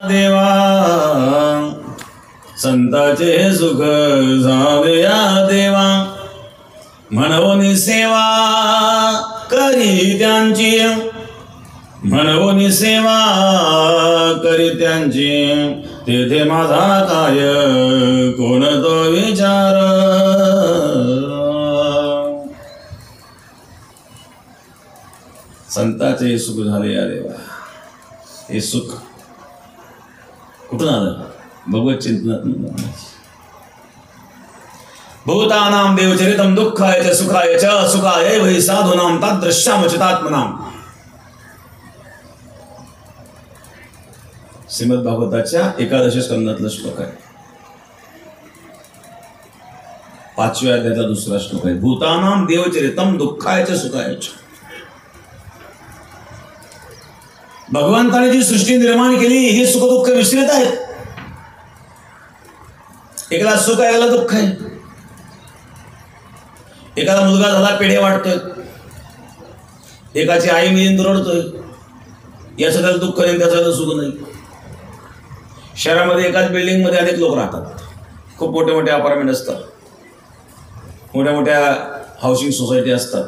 देवा संताचे सुख झाले या देवा, म्हणून सेवा करी त्यांची, म्हणून सेवा करी त्यांची, तेथे माझा काय कोण तो विचार। संताचे सुख झाले या देवा, हे सुख कुठून आलं? भगवत चिंतनात। भूतानां देवचरितं दुःखाय च सुखाय च सुखाय वै साधूनां तादृश्यामचितात्मनां। श्रीमद भागवताच्या 11 स्कंदातला श्लोक आहे, 5व्या अध्यायाचा 2रा श्लोक आहे। भूतानां देवचरितं दुःखाय च सुखाय च। भगवंताने जी सृष्टी निर्माण केली ही सुख दुःख मिश्रित आहेत। एकाला सुख आहे, एकाला दुःख आहे। एकाला मुलगा झाला पेढे वाटतोय, एकाची आई मिळून रडतोय, याचं त्याला दुःख नाही, त्याचं सुख नाही। शहरामध्ये एकाच बिल्डिंग मध्ये अनेक लोक राहतात, खूप मोठे मोठे अपार्टमेंट असतात, मोठ्या मोठ्या हाऊसिंग सोसायटी असतात।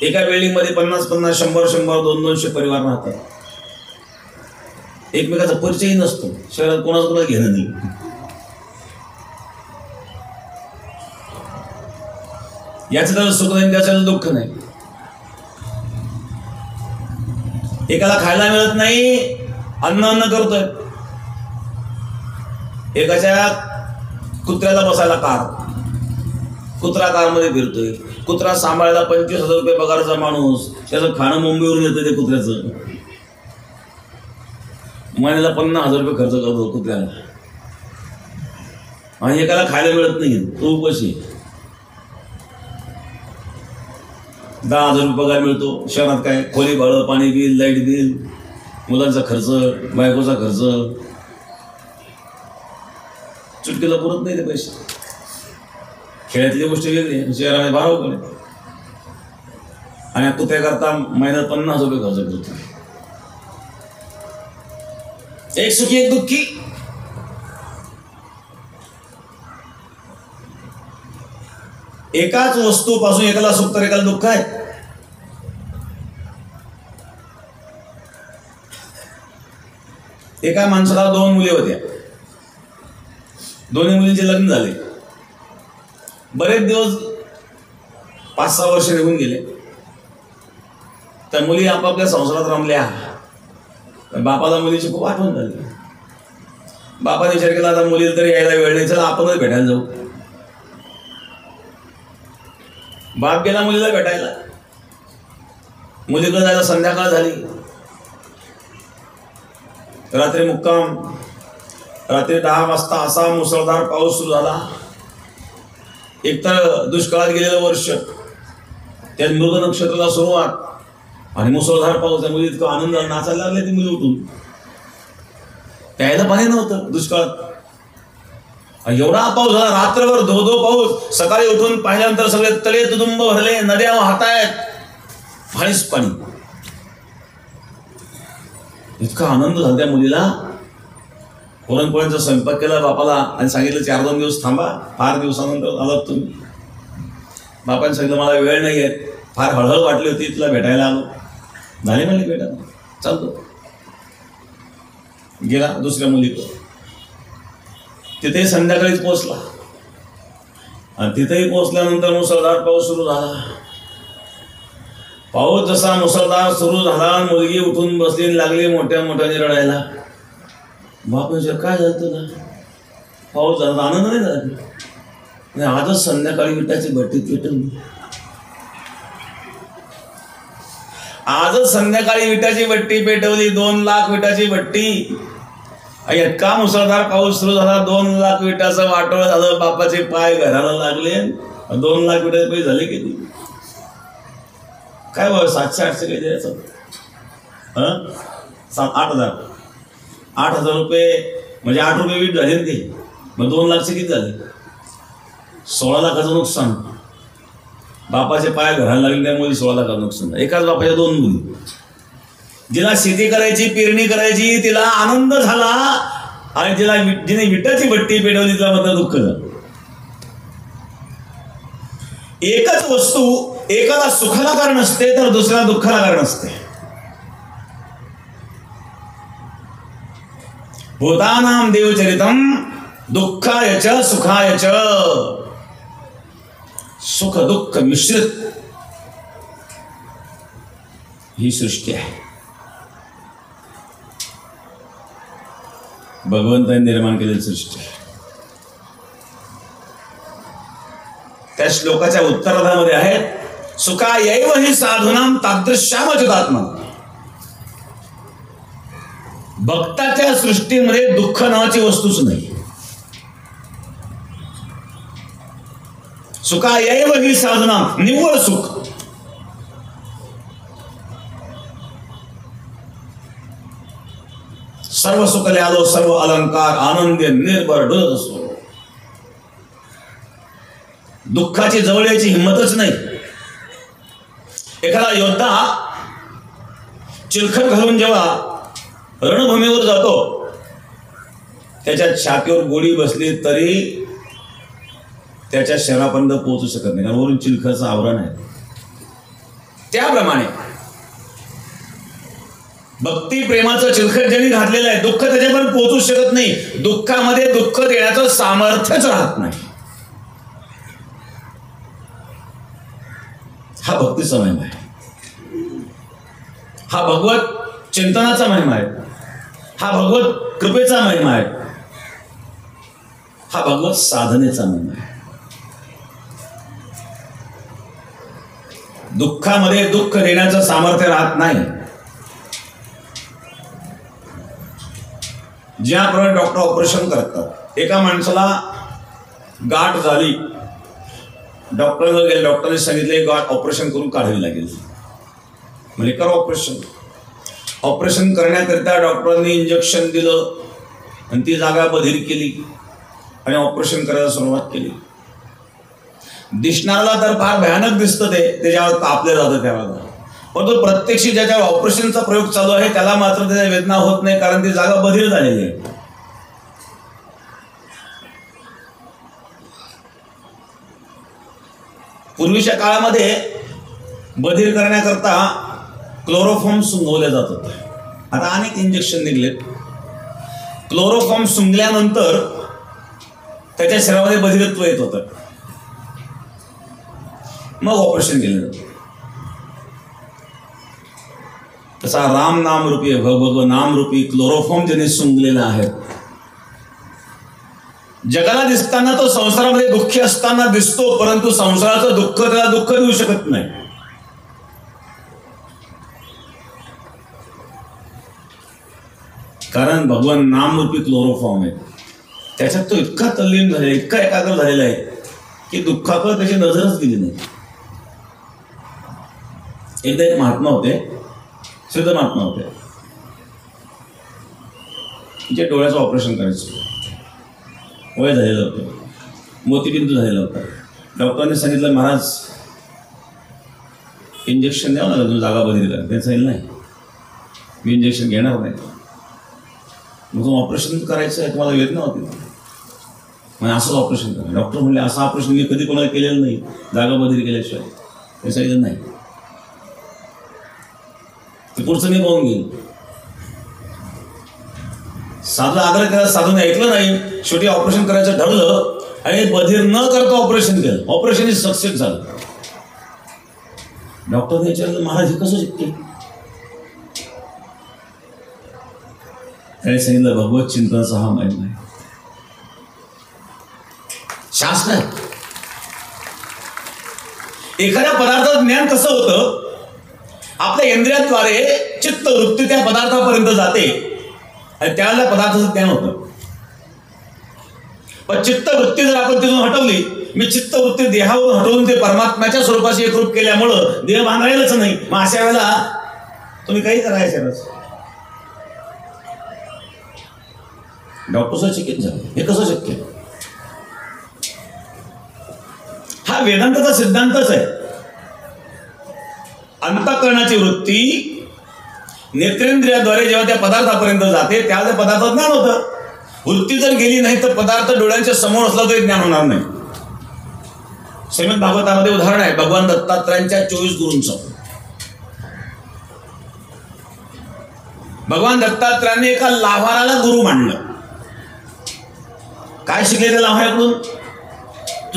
एका बिल्डिंग मध्ये 50-50, 100-100, 200-200 परिवार राहतात। एकमेकाचा परिचय नसतो, शहरात कोणाचं कोणाला घेणं नाही। याचं त्याला सुख नाही, त्याचं दुःख नाही। एकाला खायला मिळत नाही, अन्न करतोय, एकाच्या कुत्र्याला बसायला कार, कुत्रा कारमध्ये फिरतोय, कुत्रा सांभाळायला 25,000 रुपये पगाराचा माणूस, त्याचं खाणं मुंबईवरून येतं ते कुत्र्याचं, महिन्याला 50,000 रुपये खर्च करतो कुत्र्याला, आणि एकाला खायला मिळत नाही, तो उपाशी। 10,000 रुपये पगार मिळतो, शहरात काय खोली भाडं, पाणी बिल, लाईट बिल, मुलांचा खर्च, बायकोचा खर्च, चुटकीला पुरत नाही ते पैसे। खेळातली गोष्ट वेगळी, शहरामध्ये 12 रुपये, आणि कुत्र्या करता महिन्यात 50,000 रुपये खर्च करतो। एक सुखी एक दुःखी। एकाच वस्तूपासून एकाला सुख तर एकाला दुःख आहे। एका माणसाला 2 मुली होत्या, दोन्ही मुलींचे लग्न झाले, बरेच दिवस 5-6 वर्ष निघून गेले। त्या मुली आपापल्या संसारात रमल्या, बापाला मुलीची खूप आठवण झाली। बापाने विचार केला, आता मुलीला तरी यायला वेळ नाही, चला आपणच भेटायला जाऊ। बाप गेला मुलीला भेटायला, मुलीकडे जायला संध्याकाळ झाली। रात्री मुक्काम, रात्री 10 वाजता असा मुसळधार पाऊस सुरू झाला। एकतर दुष्काळात गेलेलं वर्ष, त्या मृग नक्षत्राला सुरुवात, आणि मुसळधार पाऊस, त्या मुली इतका आनंद, नाचायला लागले ती मुली उठून। प्यायला पाणी नव्हतं दुष्काळात, एवढा पाऊस झाला, रात्रभर धो पाऊस। सकाळी उठून पाहिल्यानंतर सगळे तळे तुडुंब भरले, नद्या वाहतायत, पाणीच पाणी। इतका आनंद झाला त्या मुलीला। पुरणपोळ्यांचा स्वयंपाक केला बापाला आणि सांगितलं 4-2 दिवस थांबा, फार दिवसानंतर आलात तुम्ही। बापाने सांगितलं मला वेळ नाही आहे, फार हळहळ वाटली होती, तुला भेटायला आलो। झाले म्हणले भेटा, चालतो। गेला दुसऱ्या मुलीकडे, तिथेही संध्याकाळीच पोहोचला, आणि तिथेही पोहोचल्यानंतर मुसळधार पाऊस सुरू झाला। पाऊस जसा मुसळधार सुरू झाला, मुलगी उठून बसली, लागली मोठ्या मोठ्याने रडायला। बाप विचार काय झालं तुला? पाऊस झाला, आनंद नाही झाला? आजच संध्याकाळी विटाची भट्टी पेटवली, आजच संध्याकाळी विटाची भट्टी पेटवली, 2 लाख विटाची भट्टी। इतका मुसळधार पाऊस सुरू झाला, 2 लाख विटाचं वाटोळ झालं, बापाचे पाय घराला लागले। 2 लाख विटाचे पैसे झाले किती? काय बरं 700-800 काही द्यायचं, 8,000 रुपये, म्हणजे 8 रुपये वीट झाले ते, मग 2 लाखचे किती झाले? 16 लाखाचं नुकसान। बापाचे पाय घराला लागले, त्या मुली 16 लाखाचं नुकसान। एकाच बापाच्या 2 मुली, जिला शेती करायची, पेरणी करायची, तिला आनंद झाला, आणि जिने विटाची भट्टी पेटवली तिला मात्र दुःख झालं. एकच वस्तू एकाला सुखाला कारण असते तर दुसऱ्याला दुःखाला कारण असते. भूतानां देवचरितम दुःखाय च सुखाय च. सुख दुःख मिश्रित ही सृष्टी आहे. भगवंताने निर्माण केलेली सृष्टी. त्या श्लोकाच्या उत्तरार्धामध्ये आहे सुखायैव हि साधूनां तादृश्यामच्युतात्मा. भक्ताच्या सृष्टीमध्ये दुःख नावाची वस्तूच नाही. सुखायैव हि साधूनां, निव्वळ सुख. सर्व सुखले आलो सर्व अलंकार, आनंद निर्भर डोलत असतो. दुःखाची जवळ यायची हिंमतच नाही. एखादा योद्धा चिलखत घालून जेव्हा रणभूमीवर जातो, त्याच्या छातीवर गोळी बसली तरी त्याच्या शरीरापर्यंत पोहोचू शकत नाही, कारण वरून चिलखतचं आवरण आहे. त्याप्रमाणे भक्ती प्रेमाचं चिलखत ज्यांनी घातलेलं आहे, दुःख त्याच्यापर्यंत पोहोचू शकत नाही. दुःखामध्ये दुःख देण्याचं सामर्थ्यच राहत नाही. हा भक्तीचा महिमा आहे. हा भगवत चिंतनाचा महिमा आहे. हा भगवत कृपेचा महिमा आहे. हा भगवत साधनेचा महिमा आहे. दुःखामध्ये दुःख देण्याचं सामर्थ्य राहत नाही. ज्याप्रमाणे डॉक्टर ऑपरेशन करतात, एका माणसाला गाठ झाली, डॉक्टरला गेले, डॉक्टरने सांगितले गाठ ऑपरेशन करून काढावी लागेल. म्हणजे करा ऑपरेशन. ऑपरेशन करण्याकरिता डॉक्टरांनी इंजेक्शन दिलं आणि ती जागा बधीर केली आणि ऑपरेशन करायला सुरुवात केली. दिसणाऱ्याला तर फार भयानक दिसतं, त्याच्यावर कापलं जातं त्यावेळेला. परंतु प्रत्यक्षी ज्याच्यावर ऑपरेशनचा प्रयोग चालू आहे त्याला मात्र त्याच्या वेदना होत नाही, कारण ती जागा बधीर झालेली आहे. पूर्वीच्या काळामध्ये बधीर करण्याकरता क्लोरोफॉर्म सुंगवले जात होते. आता अनेक इंजेक्शन निघलेत. क्लोरोफॉर्म सुंगल्यानंतर त्याच्या शरीरामध्ये बधिरत्व येत होतं, मग ऑपरेशन केलं जातं. तसा राम नाम रूपी भगव नाम रूपी क्लोरोफॉर्म ज्याने सुंगलेला आहे. जगाला दिसताना तो संसारामध्ये दुःखी असताना दिसतो, परंतु संसाराचं दुःख त्याला दुःख देऊ शकत नाही. कारण भगवान नामरूपी क्लोरोफॉर्म आहे. त्याच्यात तो इतका तल्लीन झालेला, इतका एकाग्र झालेला आहे की दुःखाकडे त्याची नजरच गेली नाही. एकदा एक महात्मा होते, सिद्ध महात्मा होते, जे डोळ्याचं ऑपरेशन करायचं. वय झालेलं होतं, मोतीबिंदू झालेला होता. डॉक्टरांनी सांगितलं महाराज इंजेक्शन द्यावं लागलं, तुम्ही जागा बदली करा. त्यांनी सांगितलं नाही, मी इंजेक्शन घेणार नाही. मग ऑपरेशन करायचं आहे, तुम्हाला वेदना होती, म्हणजे असंच ऑपरेशन करा. डॉक्टर म्हणले असं ऑपरेशन मी कधी कोणाला केलेलं नाही, जागा बदली केल्याशिवाय. ते सांगितलं नाही, ते पुढचं मी पाहून घेईल. साधं आग्रह केला, साधून ऐकलं नाही. शेवटी ऑपरेशन करायचं ठरलं आणि बधीर न करता ऑपरेशन केलं. ऑपरेशन सक्सेस झालं. डॉक्टरने विचारलं महाराज हे कसं शक्य? त्याने सांगितलं भगवत चिंतनाचा हा महिमा आहे, शास्त्र आहे. एखाद्या पदार्थाचं ज्ञान कसं होतं? आपल्या इंद्रियाद्वारे चित्त वृत्ती त्या पदार्थापर्यंत जाते आणि त्यावेळेला पदार्थाचं ज्ञान होतं. पण चित्त वृत्ती जर आपण तिथून हटवली, मी चित्त वृत्ती देहावरून हटवून ते परमात्म्याच्या स्वरूपाशी एकरूप केल्यामुळं देह बांधायलाच नाही. मग अशा वेळेला तुम्ही काही करायचं. डॉक्टर चकित झालं, हे कसं शक्य? हा वेदांताचा सिद्धांतच आहे. अंतःकरणाची वृत्ती नेत्रेंद्रियाद्वारे जेव्हा त्या पदार्थापर्यंत जाते त्यावेळेस त्या पदार्थात ज्ञान होतं. वृत्ती जर गेली नाही तर पदार्थ डोळ्यांच्या समोर असला तरी ज्ञान होणार नाही. श्रीमद भागवतामध्ये उदाहरण आहे भगवान दत्तात्रयांच्या 24 गुरूंचं. भगवान दत्तात्रयांनी एका लाव्हाराला गुरु मानलं. काय शिकले त्या लाव्हाराकडून?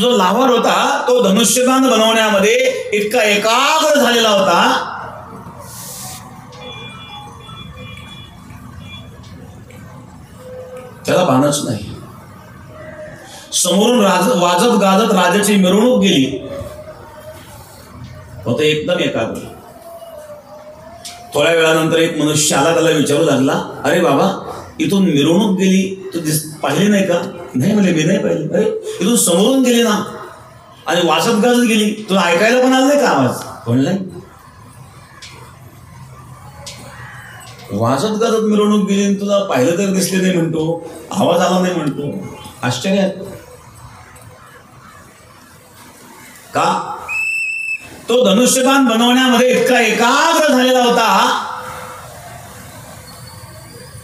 जो लाव्हार होता तो धनुष्यबाण बनवण्यामध्ये इतका एकाग्र झालेला होता त्याला भानच नाही. समोरून वाजत गाजत राजाची मिरवणूक गेली होतं एकदम एकाग्र. थोड्या वेळानंतर एक मनुष्य आला, त्याला विचारू लागला, अरे बाबा इथून मिरवणूक गेली तू पाहिली नाही का? नाही म्हणले, मी नाही पाहिली. अरे इथून समोरून गेली ना आणि वाजत गाजत गेली, तुला ऐकायला पण आला नाही का आवाज? म्हणलं वाजत गाजत मिरवणूक गेली, तुला पाहिलं तर दिसले नाही म्हणतो, आवाज आला नाही म्हणतो. आश्चर्य आहे का? तो धनुष्यबाण बनवण्यामध्ये इतका एकाग्र झालेला होता,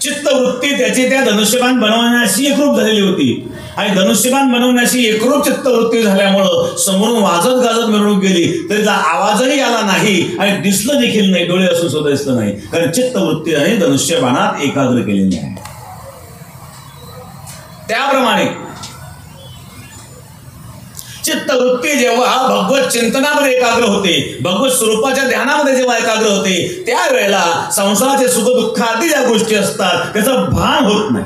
चित्तवृत्ती त्याची त्या धनुष्यबाण बनवण्याशी एकरूप झालेली होती. आणि धनुष्यबाण बनवण्याशी एकरूप चित्तवृत्ती झाल्यामुळं समोरून वाजत गाजत मिरवणूक गेली तरी त्याला आवाजही आला नाही आणि दिसलं देखील नाही, डोळे असून सुद्धा दिसलं नाही, कारण चित्तवृत्ती आणि धनुष्यबाणात एकाग्र केलेली आहे. त्याप्रमाणे चित्तवृत्ती जेव्हा भगवत चिंतनामध्ये एकाग्र होते, भगवत स्वरूपाच्या ध्यानामध्ये जेव्हा एकाग्र होते, त्यावेळेला संसाराचे सुख दुःख आदी ज्या गोष्टी असतात त्याचं भान होत नाही.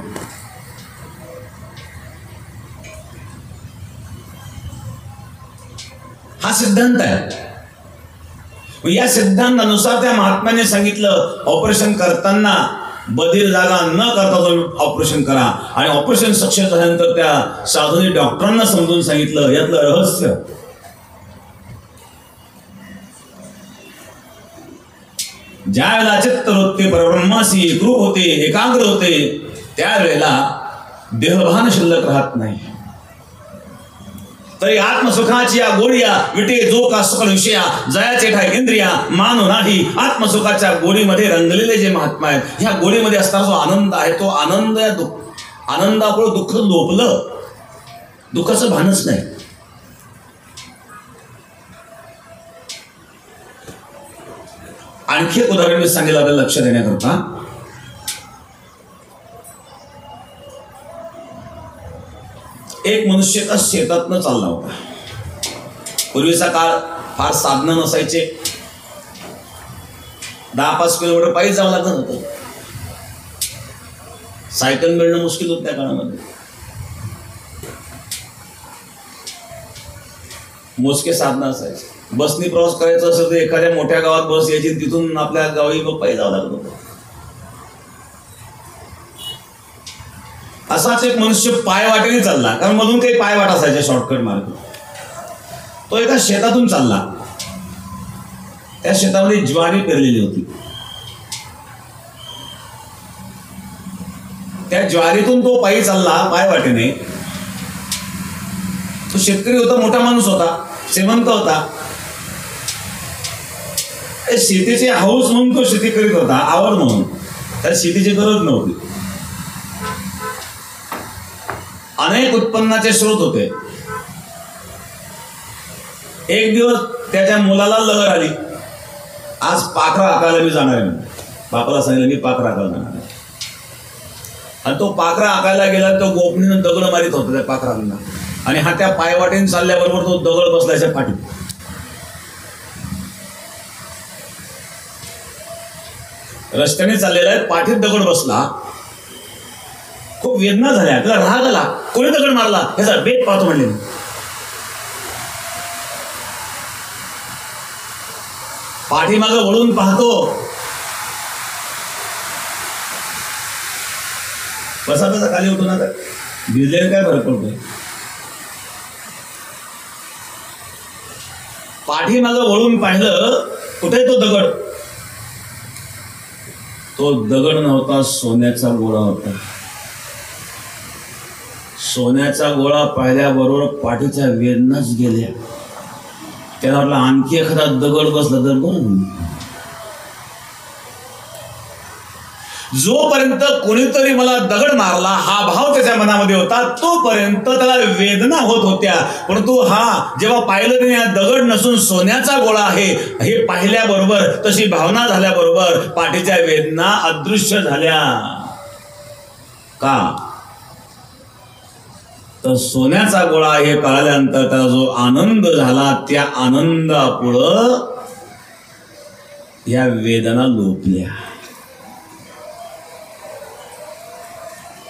हा सिद्धांत आहे. या सिद्धांतानुसार त्या महात्म्याने सांगितलं, ऑपरेशन करताना बधीर जागा न करता ऑपरेशन करा. आणि ऑपरेशन सक्सेस झाल्यानंतर त्या साधूने डॉक्टरांना समजून सांगितलं यातलं रहस्य. ज्या वेळेला चित्तवृत्ती परब्रह्माशी एकरूप होते, एकाग्र होते, त्यावेळेला देहभान शिल्लक राहत नाही. तरी आत्मसुखाची या गोळ्या विटे जो का सकल विषया जयाचे ठाई इंद्रिया मानो नाही. आत्मसुखाच्या गोळीमध्ये रंगलेले जे महात्मा आहेत, ह्या गोळीमध्ये असणारा जो आनंद आहे, तो आनंद या आनंदामुळे दुःख लोपलं, दुःखाचं भानच नाही. आणखी एक उदाहरण मी सांगितलं आपल्याला लक्ष देण्याकरता. एक मनुष्य एका शेतातनं चालला होता. पूर्वीचा काळ फार साधनं नसायचे, 10-5 किलोमीटर पायी जावं लागत होतं. सायकल मिळणं मुश्किल होतं त्या काळामध्ये. मोजके साधनं असायचे. बसनी प्रवास करायचा असेल तर एखाद्या मोठ्या गावात बस यायची, तिथून आपल्या गावी पायी जावं लागत होतं. असाच एक मनुष्य पायवाटेने चालला, कारण मधून काही पायवाट असायचे, शॉर्टकट मार्ग. तो एका शेतातून चालला. त्या शेतामध्ये ज्वारी पेरलेली होती. त्या ज्वारीतून तो पायी चालला पायवाटेने. तो शेतकरी होता, मोठा माणूस होता, श्रीमंत होता. शेतीची हौस म्हणून तो शेती करीत होता, आवड म्हणून. त्या शेतीची गरज नव्हती. अनेक उत्पन्नाचे स्रोत होते. एक दिवस त्याच्या मुलाला लगड आली, आज पाखरा हाकायला मी जाणार आहे. बापाला सांगितलं मी पाखरा हाकायला जाणार आहे. आणि तो पाखरा हाकायला गेला, तो गोपनीनं दगड मारित होता त्या पाखरांना. आणि हा त्या पायवाटेने चालल्याबरोबर तो दगड बसलायच्या पाठी. रस्त्याने चाललेला आहे, पाठीत दगड बसला. खूप वेदना झाल्या, त्याला राग आला, कोणी दगड मारला ह्याचा बेत पाहतो म्हणले. पाठीमागं वळून पाहतो, बसा बसा खाली उठू नका, भिजलेला काय फरक पडतोय. पाठीमागं वळून पाहिलं, कुठे तो दगड? तो दगड नव्हता, सोन्याचा गोळा होता. सोन्याचा गोळा पाहिल्याबरोबर पाठीच्या वेदनाच गेल्या. त्याला आणखी एखादा दगड बसला तर बरं. जोपर्यंत कोणीतरी मला दगड मारला हा भाव त्याच्या मनामध्ये होता, तोपर्यंत त्याला वेदना होत होत्या. परंतु हा जेव्हा पाहिलं त्याने हा दगड नसून सोन्याचा गोळा आहे हे पाहिल्याबरोबर, तशी भावना झाल्याबरोबर पाठीच्या वेदना अदृश्य झाल्या. का? तर सोन्याचा गोळा हे कळल्यानंतर त्याला जो आनंद झाला, त्या आनंदापुढं या वेदना लोपल्या.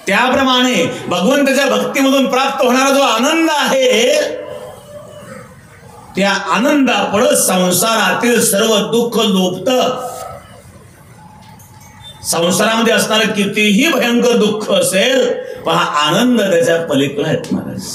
त्याप्रमाणे भगवंताच्या भक्तीमधून प्राप्त होणारा जो आनंद आहे, त्या आनंदापुढं संसारातील सर्व दुःख लोपतं. संसारामध्ये असणारं कितीही भयंकर दुःख असेल, पण हा आनंद त्याच्या पलीकडे आहेत महाराज.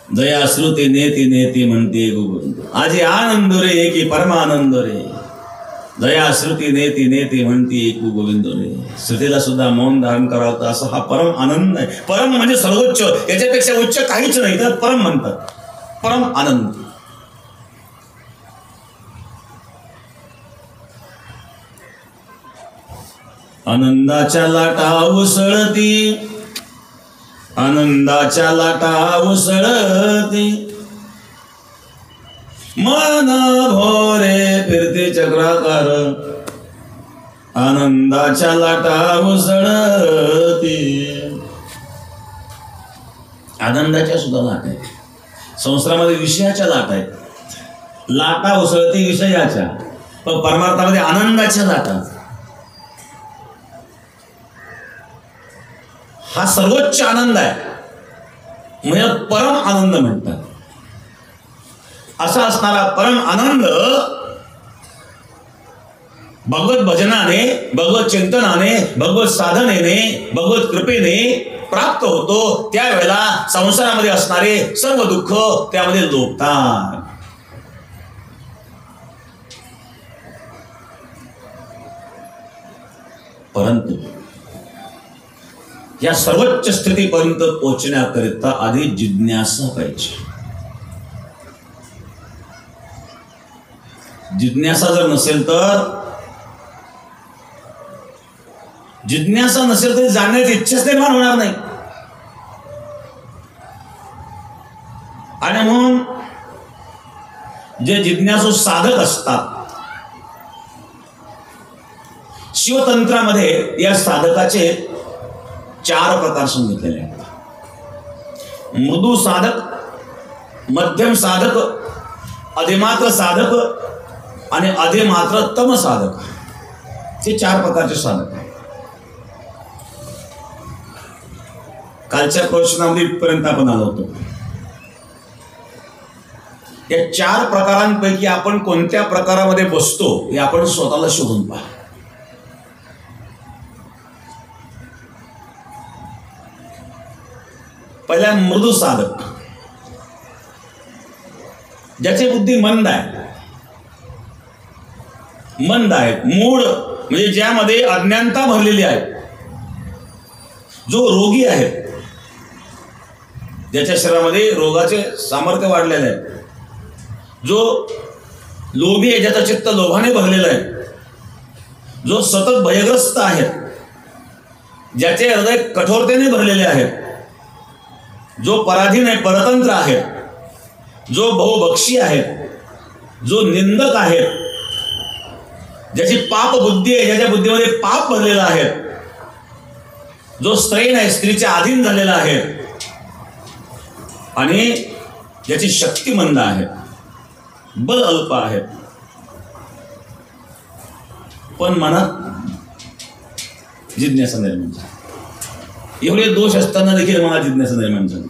जया श्रुती नेती नेती म्हणते गोविंद, आजी आनंद रे की परमानंद रे. जया श्रुती नेती नेती म्हणते एकू गोविंद रे. श्रुतीला सुद्धा मौन धारण करावं होतं, असा हा परम आनंद आहे. परम म्हणजे सर्वोच्च, याच्यापेक्षा उच्च काहीच नाही, तर परम म्हणतात. परम आनंद. आनंदाच्या लाटा उसळती, आनंदाच्या लाटा उसळती, मन भोरे फिरते चक्राकार, आनंदाच्या लाटा उसळती. आनंदाच्या सुद्धा लाटा आहेत. संसारामध्ये विषयाच्या लाटा आहेत. लाटा उसळती विषयाच्या, पण परमार्थामध्ये आनंदाच्या लाटा. हा सर्वोच्च आनंद आहे, म्हणजे परम आनंद म्हणतात. असा असणारा परम आनंद भगवत भजनाने, भगवत चिंतनाने, भगवत साधनेने, भगवत कृपेने प्राप्त होतो. त्यावेळेला संसारामध्ये असणारे सर्व दुःख त्यामध्ये लोपतात. परंतु या सर्वोच्च स्थितीपर्यंत पोहोचण्याकरिता आधी जिज्ञासा पाहिजे. जिज्ञासा जर नसेल तर, जिज्ञासा नसेल तरी जाण्याची इच्छाच निर्माण होणार नाही. आणि म्हणून जे जिज्ञासू साधक असतात, शिवतंत्रामध्ये या साधकाचे 4 प्रकार सांगितलेले आहेत. मृदू साधक, मध्यम साधक, अधिमात्र साधक आणि अधिमात्र तम साधक. हे 4 प्रकारचे साधक आहेत. कालच्या प्रवचनामध्ये इथपर्यंत आपण आलो होतो. या 4 प्रकारांपैकी आपण कोणत्या प्रकारामध्ये बसतो हे आपण स्वतःला शोधून पहा. पहिला मृदू साधक, ज्याची बुद्धी मंद आहे. मंद आहे, मूढ म्हणजे ज्यामध्ये अज्ञानता भरलेली आहे. जो रोगी आहे, ज्याच्या शरीरामध्ये रोगाचे सामर्थ्य वाढलेले आहे. जो लोभी आहे, ज्याचं चित्त लोभाने भरलेलं आहे. जो सतत भयग्रस्त आहे, ज्याचे हृदय कठोरतेने भरलेले आहे. जो पराधीन आहे, परतंत्र आहे. जो बहुभक्षी आहे, जो निंदक आहे, ज्याची पाप बुद्धी आहे, ज्याच्या बुद्धीमध्ये पाप भरलेला आहे. जो स्त्रैण आहे, स्त्रीच्या अधीन झालेला आहे. आणि ज्याची शक्ती मंद आहे, बल अल्प आहे. पण मनात जिज्ञासा निर्माण झाली. एवढे दोष असताना देखील मनात जिज्ञासा निर्माण झाली.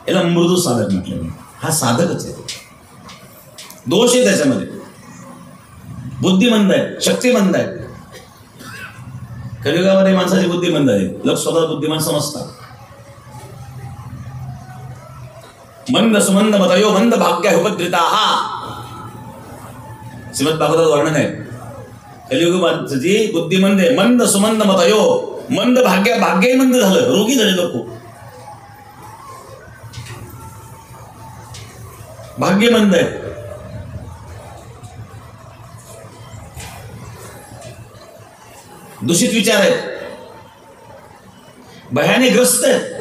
याला मृदू साधक म्हटलं. हा साधकच आहे. दोष आहे त्याच्यामध्ये. बुद्धिमंद आहे, शक्तिमंद आहे. कलियुगामध्ये माणसाची बुद्धिमंद आहे. लोक स्वतः बुद्धिमान समजतात. मंद सुमंद मतयो मंद भाग्य उपद्रिता. श्रीमद भागवतात वर्णन आहे. कलियुग माणसाची बुद्धिमंद आहे. मंद सुमंद मतयो, मंद भाग्यही मंद झालं, रोगी झाले लोक. भाग्यमंद आहेत. दूषित विचार आहेत, भयाने ग्रस्त आहेत.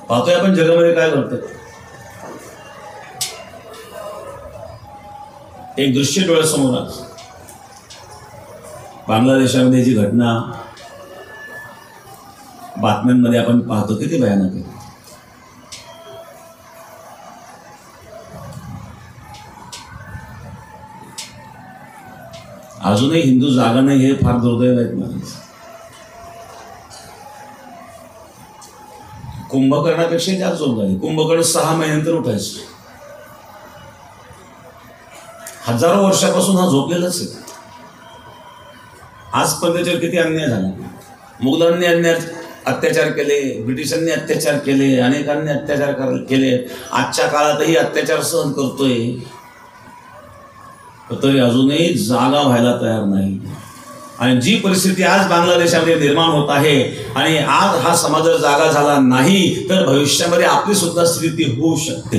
पाहतोय आपण जगामध्ये काय घडतंय. एक दृश्य डोळ्यासमोर आज बांगलादेशामध्ये जी घटना बातम्यांमध्ये आपण पाहतो किती भयानक आहे. अजूनही हिंदू जागा नाही हे फार दुर्दैव आहेत मला. कुंभकर्णापेक्षा जास्त झोप झाली. कुंभकर्ण 6 महिन्यानंतर उठायचं. हजारो वर्षापासून हा झोपलेलाच आहे. आजपर्यंत त्याच्यावर किती अन्याय झाला. मुघलांनी अत्याचार केले, ब्रिटिशांनी अत्याचार केले, अनेकांनी अत्याचार केले. आजच्या काळातही अत्याचार सहन करतोय, तरी अजूनही जागा व्हायला तयार नाही. आणि जी परिस्थिती आज बांगलादेशामध्ये निर्माण होत आहे, आणि आज हा समाज जर जागा झाला नाही तर भविष्यामध्ये आपली सुद्धा स्थिती होऊ शकते.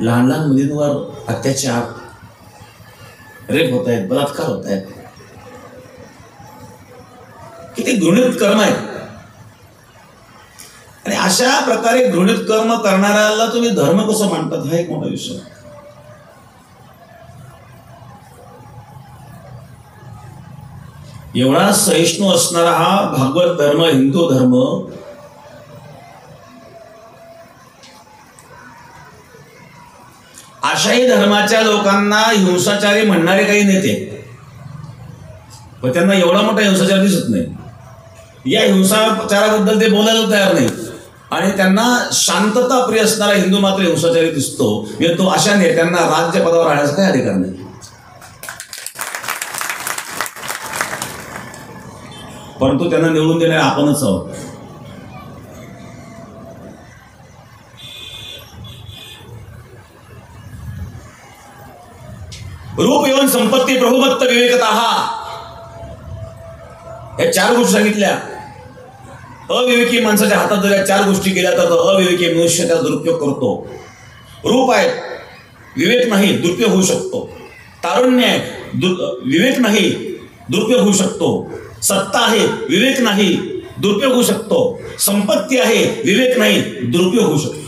लहान लहान मुलींवर अत्याचार, रेप होत आहेत, बलात्कार होत आहेत. किती घृणित कर्म आहेत. आणि अशा प्रकारे घृणित कर्म करणाऱ्याला तुम्ही धर्म कसं मानतात हा एक मोठा विषय. एवढा सहिष्णू असणारा हा भागवत धर्म, हिंदू धर्म, अशाही धर्माच्या लोकांना हिंसाचारी म्हणणारे काही नेते, पण त्यांना एवढा मोठा हिंसाचार दिसत नाही. या हिंसाचाराबद्दल ते बोलायला तयार नाही. आणि त्यांना शांतता प्रिय असणारा हिंदू मात्र हिंसाचारी दिसतो. तो अशा नेत्यांना राज्यपदावर राहण्याचा काही अधिकार नाही. परंतु त्यांना निवडून देणे आपणच आहोत. रूप यौन संपत्ती प्रभुभक्त विवेकतः, या 4 गोष्टी सांगितल्या. अविवेकी माणसाच्या हातात जर या 4 गोष्टी केल्या तर अविवेकी मनुष्य त्याचा दुरुपयोग करतो. रूप आहे, विवेक नाही, दुरुपयोग होऊ शकतो. तारुण्य आहे, विवेक नाही, दुरुपयोग होऊ शकतो. सत्ता आहे, विवेक नाही, दुरुपयोग होऊ शकतो. संपत्ती आहे, विवेक नाही, दुरुपयोग होऊ शकतो.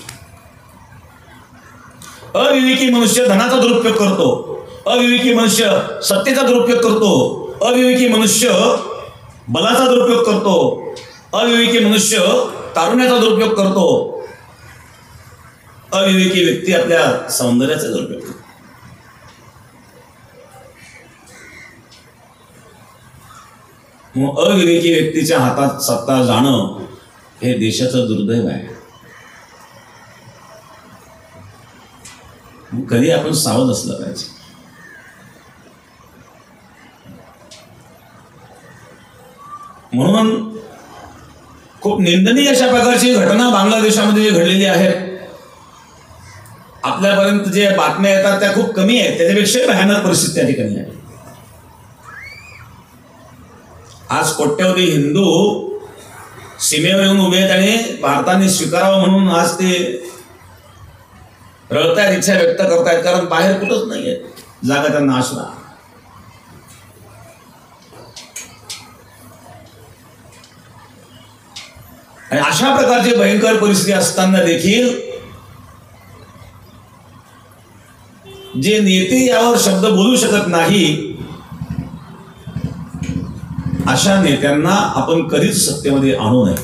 अविवेकी मनुष्य धनाचा दुरुपयोग करतो, अविवेकी मनुष्य सत्तेचा दुरुपयोग करतो, अविवेकी मनुष्य बलाचा दुरुपयोग करतो, अविवेकी मनुष्य तारुण्याचा दुरुपयोग करतो, अविवेकी व्यक्ती आपल्या सौंदर्याचा दुरुपयोग करतो. मग अविवेकी व्यक्तीच्या हातात सत्ता जाणं हे देशाचं दुर्दैव आहे. कधी आपण सावध असलं पाहिजे. म्हणून खूप निंदनीय अशा प्रकारची घटना बांगलादेशामध्ये जी घडलेली आहे, आपल्यापर्यंत जे बातम्या येतात त्या खूप कमी आहेत. त्याच्यापेक्षा भयानक परिस्थिती त्या ठिकाणी आहे. आज कोट्यवधी हिंदू सीमेवर येऊन उभे आहेत आणि भारताने स्वीकारावं म्हणून आज ते रडतायत, इच्छा व्यक्त करतायत. कारण बाहेर कुठंच नाहीये जागा त्यांना आसरा. आणि अशा प्रकारची भयंकर परिस्थिती असताना देखील जे नेते यावर शब्द बोलू शकत नाही, अशा नेत्यांना आपण कधीच सत्तेमध्ये आणू नये.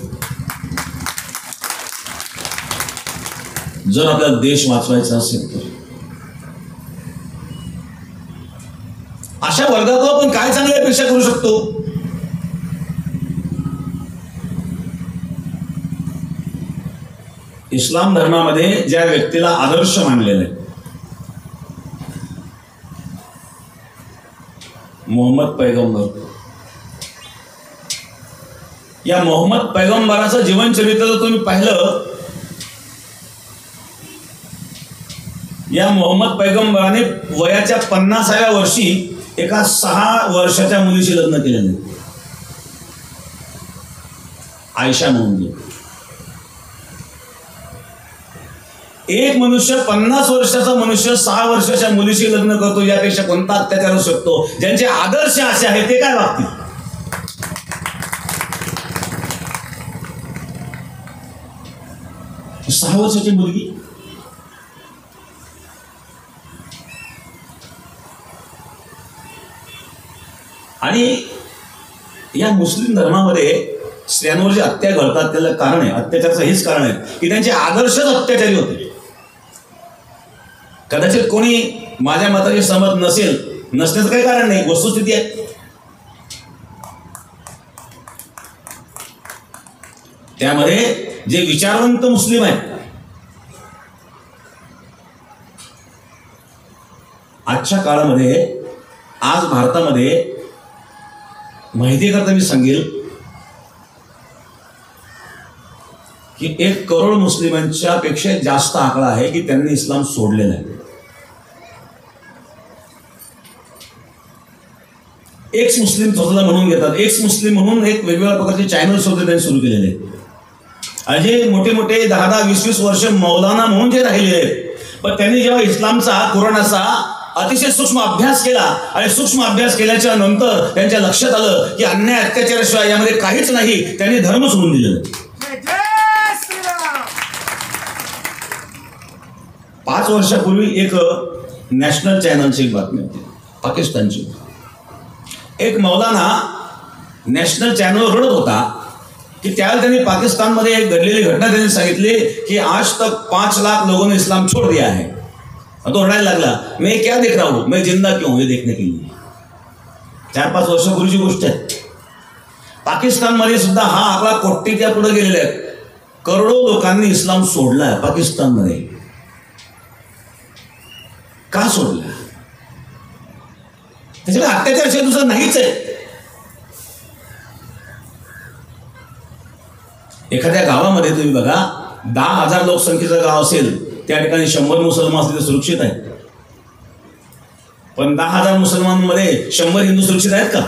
जर आपल्याला देश वाचवायचा असेल तर अशा वर्गात आपण काय चांगली अपेक्षा करू शकतो. इस्लाम धर्मामध्ये ज्या व्यक्तीला आदर्श मानलेलं आहे, मोहम्मद पैगंबर, या मोहम्मद पैगंबराचं जीवनचरित्र जर तुम्ही पाहिलं, या मोहम्मद पैगंबराने वयाच्या 50व्या वर्षी एका 6 वर्षाच्या मुलीशी लग्न केलेलं आहे. आयशा म्हणून गेली. एक मनुष्य 50 वर्षाचा मनुष्य 6 वर्षाच्या मुलीशी लग्न करतो, यापेक्षा कोणता अत्याचार होऊ शकतो? ज्यांचे आदर्श असे आहेत ते काय वागतील? 6 वर्षाची मुलगी आणि या मुस्लिम धर्मामध्ये स्त्रियांवर जे अत्याचार घडतात त्याला कारण आहे, अत्याचाराचं हेच कारण आहे की त्यांचे आदर्शच अत्याचारी होते. कदाचित कोणी माझ्या मताची सहमत नसण्याचं काही कारण नाही, वस्तुस्थिती आहे. त्यामध्ये जे विचारवंत मुस्लिम आहेत, आजच्या काळामध्ये आज भारतामध्ये माहितीकरता मी सांगेल की 1 करोड मुस्लिमांच्या पेक्षा जास्त आकडा आहे की त्यांनी इस्लाम सोडलेला आहे. एक्स मुस्लिम स्वतःला म्हणून घेतात. एक्स मुस्लिम म्हणून एक वेगवेगळ्या प्रकारचे चॅनल्स होते त्यांनी सुरू केलेले आहेत. आणि जे मोठे मोठे 10-20 वर्ष मौलाना म्हणून जे राहिले आहेत, पण त्यांनी जेव्हा इस्लामचा कुराणाचा अतिशय सूक्ष्म अभ्यास केला आणि सूक्ष्म अभ्यास केल्याच्या नंतर त्यांच्या लक्षात आलं की अन्याय अत्याचाराशिवाय यामध्ये काहीच नाही, त्यांनी धर्म सोडून दिलेला. 5 वर्षापूर्वी एक नॅशनल चॅनलची एक बातमी होती पाकिस्तानची. एक मौलाना नॅशनल चॅनलवर रडत होता की त्यावेळेला त्यांनी पाकिस्तानमध्ये एक घडलेली घटना त्यांनी सांगितली की आज तक 5 लाख लोगों ने इस्लाम छोड़ दिया है. तो रडायला लागला, मैं क्या देख रहा हूं, मैं जिंदा क्यों हूं ये देखने के लिए. 4-5 वर्षापूर्वीची गोष्ट आहे. पाकिस्तानमध्ये सुद्धा हा आकडा कोटीच्या पुढे गेलेला आहे. करोडो लोकांनी इस्लाम सोडला आहे पाकिस्तानमध्ये. का सोडला? त्याच्यामुळे अत्याचार दुसरं नाहीच आहे. एखाद्या गावामध्ये तुम्ही बघा, 10,000 लोकसंख्येचं गाव असेल, त्या ठिकाणी 100 मुसलमान असले तर सुरक्षित आहे. पण 10,000 मुसलमानांमध्ये 100 हिंदू सुरक्षित आहेत का?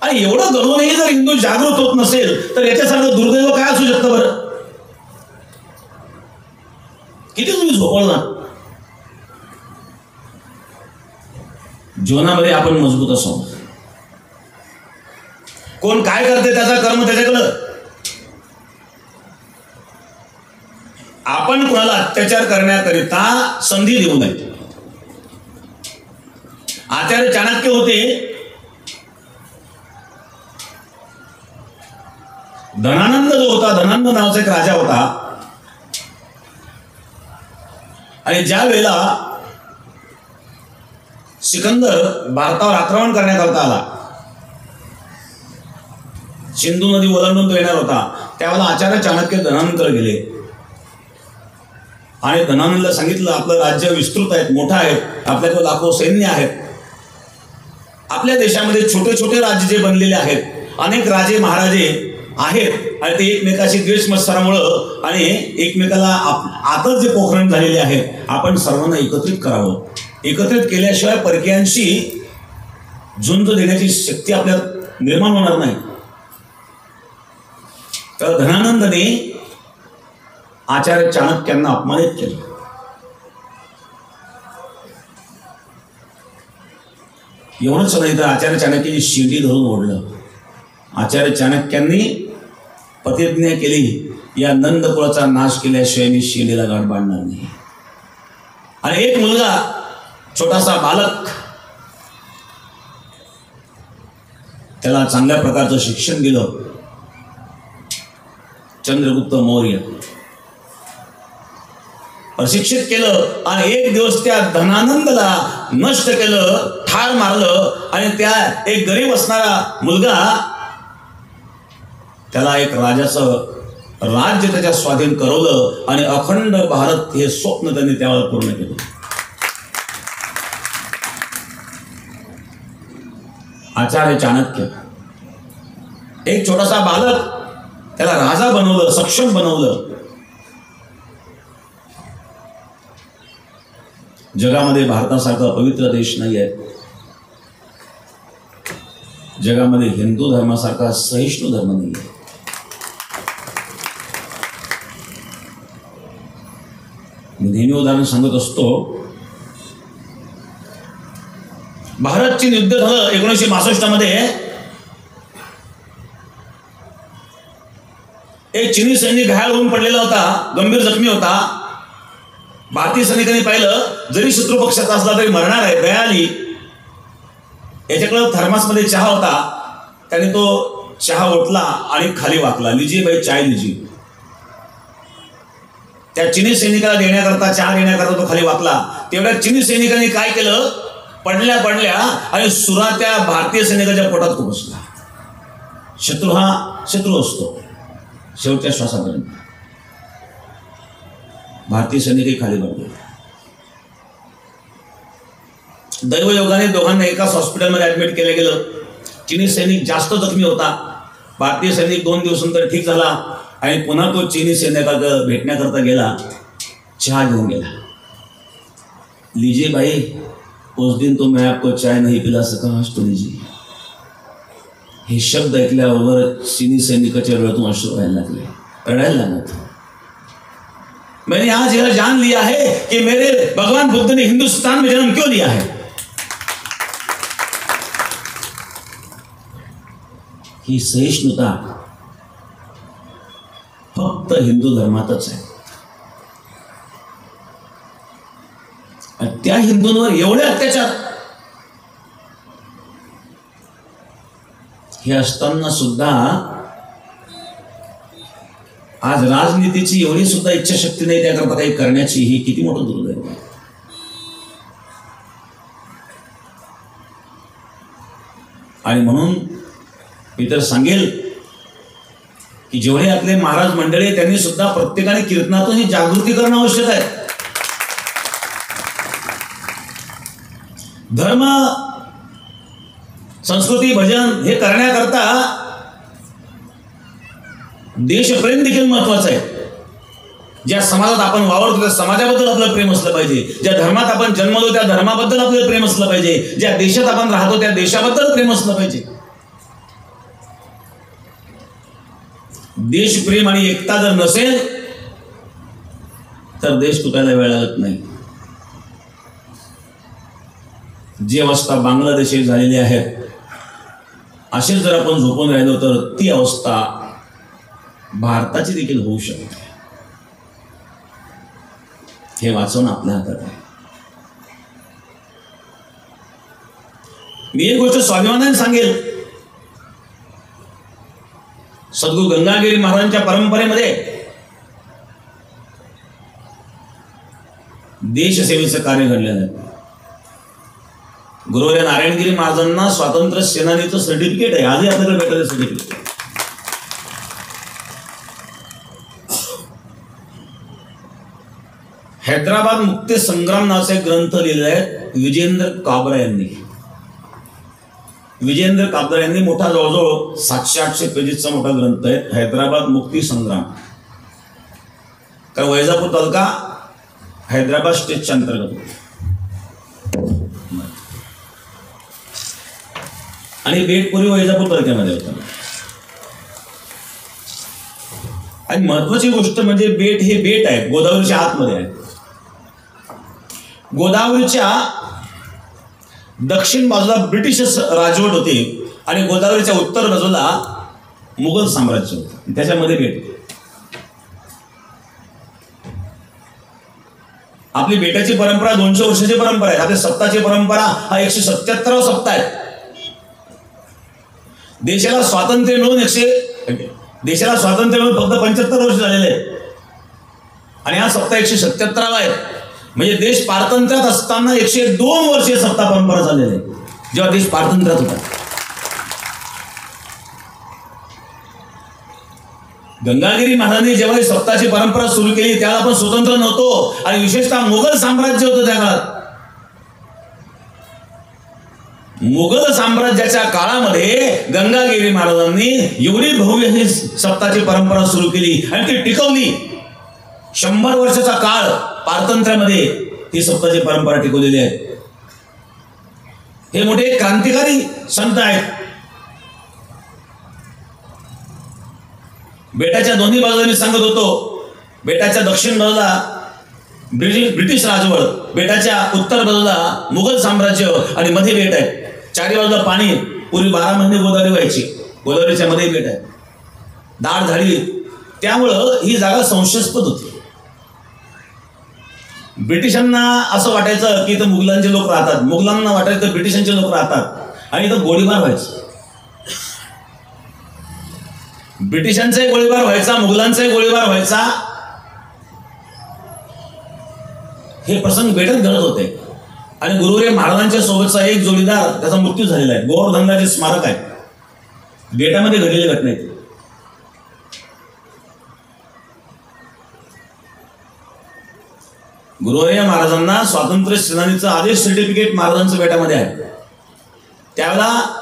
आणि एवढं घडूनही जर हिंदू जागृत होत नसेल तर याच्यासारखं दुर्दैव काय असू शकतं बरं? किती तुम्ही झोपवणार? जीवनामध्ये आपण मजबूत असो. कोण काय करते त्याचा कर्म त्याच्याकडं. आपण कोणाला अत्याचार करण्याकरिता संधी देऊ नये. आचार्य चाणक्य होते, धनानंद जो होता, धनानंद नावाचा एक राजा होता. आणि ज्या वेळेला सिकंदर भारतावर आक्रमण करण्याकरता आला, सिंधू नदी ओलांडून तो येणार होता, त्यावेळेला आचार्य चाणक्य धनानंदकडे गेले आणि धनानंदला सांगितलं, आपलं राज्य विस्तृत आहे, मोठं आहे, आपल्याकडे लाखो सैन्य आहेत. आपल्या देशामध्ये छोटे छोटे राज्य जे बनलेले आहेत, अनेक राजे महाराजे आहेत आणि ते एकमेकाशी द्वेष मत्सरामुळं आणि एकमेकाला आतच जे पोखरण झालेले आहे, आपण सर्वांना एकत्रित करावं. एकत्रित केल्याशिवाय परकीयांशी झुंज देण्याची शक्ती आपल्यात निर्माण होणार नाही. तर धनानंदने आचार्य चाणक्यांना अपमानित केलं. एवढंच नाही तर आचार्य चाणक्यांनी शिडी धरून ओढलं. आचार्य चाणक्यांनी प्रतिज्ञा केली, या नंदकुळाचा नाश केल्याशिवाय मी शिडीला गाठ बांधणार नाही. आणि एक मुलगा, छोटासा बालक, त्याला चांगल्या प्रकारचं शिक्षण दिलं, चंद्रगुप्त मौर्य प्रशिक्षित केलं आणि एक दिवस त्या धनानंदला नष्ट केलं, ठार मारलं. आणि त्या एक गरीब असणारा मुलगा, त्याला एक राजाचं राज्य त्याच्या स्वाधीन करवलं आणि अखंड भारत हे स्वप्न त्यांनी त्यावर पूर्ण केलं. आचार्य चाणक्य, एक छोटासा बालक, त्याला राजा बनवलं, सक्षम बनवलं. जगामध्ये भारतासारखा पवित्र देश नाही आहे. जगामध्ये हिंदू धर्मासारखा सहिष्णू धर्म नाही आहे. मी नेहमी उदाहरण सांगत असतो. भारत चीन युद्ध झालं 1962 मध्ये. एक चिनी सैनिक घायल होऊन पडलेला होता, गंभीर जखमी होता. भारतीय सैनिकांनी पाहिलं जरी शत्रू पक्षाचा असला तरी मरणार आहे, दया आली. याच्याकडे थर्मासमध्ये चहा होता. त्याने तो चहा ओतला आणि खाली वाकला. लीजिए भाई चाय लीजिए. त्या चिनी सैनिकाला देण्याकरता, चहा देण्याकरता तो खाली वाकला. तेवढ्या चिनी सैनिकांनी काय केलं, पडल्या पडल्या आणि सुरा त्या भारतीय सैनिकाच्या पोटात खुपसला. शत्रू हा शत्रू असतो शेवटच्या श्वासापर्यंत. भारतीय सैनिकही खाली पडले. दैवयोगाने दोघांना एकाच हॉस्पिटलमध्ये ऍडमिट केलं गेलं. चिनी सैनिक जास्त जखमी होता. भारतीय सैनिक 2 दिवसानंतर ठीक झाला आणि पुन्हा तो चिनी सैनिकाला भेटण्याकरता गेला. चहा घेऊन गेला. लीजिए भाई, उस दिन तो मैं आपको चाय नहीं पिला सका, आज तो लीजिए. हे शब्द ऐकल्यावर चिनी सैनिकाच्या डोळ्यातून अश्रू व्हायला लागले, रडायला लागले. मैंने आज यह जान लिया है कि मेरे भगवान बुद्ध ने हिंदुस्तान में जन्म क्यों लिया है. ही सहिष्णुता फक्त हिंदू धर्मातच आहे. त्या हिंदूंवर एवढे अत्याचार हे असताना सुद्धा आज राजनीतीची एवढी सुद्धा इच्छाशक्ती नाही त्याकरता काही करण्याची. ही किती मोठं दुर्दैव आहे. आणि म्हणून मी तर सांगेल की जेवढे आपले महाराज मंडळी त्यांनी सुद्धा प्रत्येकाने कीर्तनातून ही जागृती करणं आवश्यक आहे. धर्म, संस्कृती, भजन हे करण्याकरता देशप्रेम देखील महत्वाचं आहे. ज्या समाजात आपण वावरतो त्या समाजाबद्दल आपलं प्रेम असलं पाहिजे. ज्या धर्मात आपण जन्मलो त्या धर्माबद्दल आपलं प्रेम असलं पाहिजे. ज्या देशात आपण राहतो त्या देशाबद्दल प्रेम असलं पाहिजे. देशप्रेम आणि एकता जर नसेल तर देश तुटायला वेळ लागत नाही. जी अवस्था बांगलादेशात झालेली आहे असेच जर आपण झोपून राहिलो तर ती अवस्था भारताची देखील होऊ शकते. हे वाचवणं आपल्या हातात आहे. मी एक गोष्ट स्वाभिमानाने सांगेल. सद्गुरू गंगागिरी महाराजांच्या परंपरेमध्ये देशसेवेचं कार्य घडलेलं आहे. गुरुवर्य नारायणगिरी महाराजांना स्वातंत्र्य सेनानीचं सर्टिफिकेट आहे. आजही आपल्याला भेटलं सर्टिफिकेट. हैदराबाद मुक्ती संग्राम नावाचा एक ग्रंथ लिहिलेला आहे विजेंद्र काबरा यांनी. विजेंद्र काबरा यांनी मोठा जवळजवळ 700-800 पेजेसचा मोठा ग्रंथ आहे हैदराबाद मुक्ती संग्राम. कारण वैजापूर तालुका हैदराबाद स्टेटच्या अंतर्गत आणि बेट पूर्वी वैजापूर तालुक्यामध्ये होता. आणि महत्वाची गोष्ट म्हणजे बेट हे बेट आहे, गोदावरीच्या आतमध्ये आहे. गोदावरीच्या दक्षिण बाजूला ब्रिटिश राजवट होती आणि गोदावरीच्या उत्तर बाजूला मुघल साम्राज्य होतं. त्याच्यामध्ये बेट. आपली बेटाची परंपरा 200 वर्षाची परंपरा आहे. आपल्या सप्ताची परंपरा हा 177वा सप्ताह आहे. देशाला स्वातंत्र्य मिळून फक्त 75 वर्ष झालेले आहे आणि हा सप्ताह 177वा आहे. म्हणजे देश पारतंत्र्यात असताना 102 वर्षे सत्ता परंपरा झालेली आहे जेव्हा देश पारतंत्र्यात होता. गंगागिरी महाराजांनी जेव्हा ही सत्ताची परंपरा सुरू केली त्याला आपण स्वतंत्र नव्हतो आणि विशेषतः मुघल साम्राज्य होतं त्या काळात. मुघल साम्राज्याच्या काळामध्ये गंगागिरी महाराजांनी एवढी भव्य ही सत्ताची परंपरा सुरू केली आणि ती टिकवली. 100 वर्षाचा काळ पारतंत्र्यामध्ये ही सत्ताची परंपरा टिकवलेली आहे. हे मोठे क्रांतिकारी संत आहेत. बेटाच्या दोन्ही बाजूला मी सांगत होतो, बेटाच्या दक्षिण बाजूला ब्रिटिश राजवट, बेटाच्या उत्तर बाजूला मुघल साम्राज्य आणि मध्ये बेट आहे. चारी बाजूला पाणी, पूर्वी 12 महिने गोदावरी व्हायची, गोदावरीच्या मध्ये बेट आहे, दाट झाडी. त्यामुळं ही जागा संशयास्पद होती. ब्रिटिशांना असं वाटायचं की इथं मुघलांचे लोक राहतात, मुघलांना वाटायचं ब्रिटिशांचे लोक राहतात आणि इथं गोळीबार व्हायचा. ब्रिटिशांचाही गोळीबार व्हायचा, मुघलांचाही गोळीबार व्हायचा. हे प्रसंग बेटात घडत होते. आणि गुरुवरे महाराजांच्या सोबतचा एक जोडीदार, त्याचा मृत्यू झालेला आहे. गोवर्धनराजे स्मारक आहे, बेटामध्ये घडलेली घटना आहे. गुरुवरे महाराजांना स्वातंत्र्य सेनानीचं आदेश सर्टिफिकेट महाराजांचं बेटामध्ये आहे. त्यावेळेला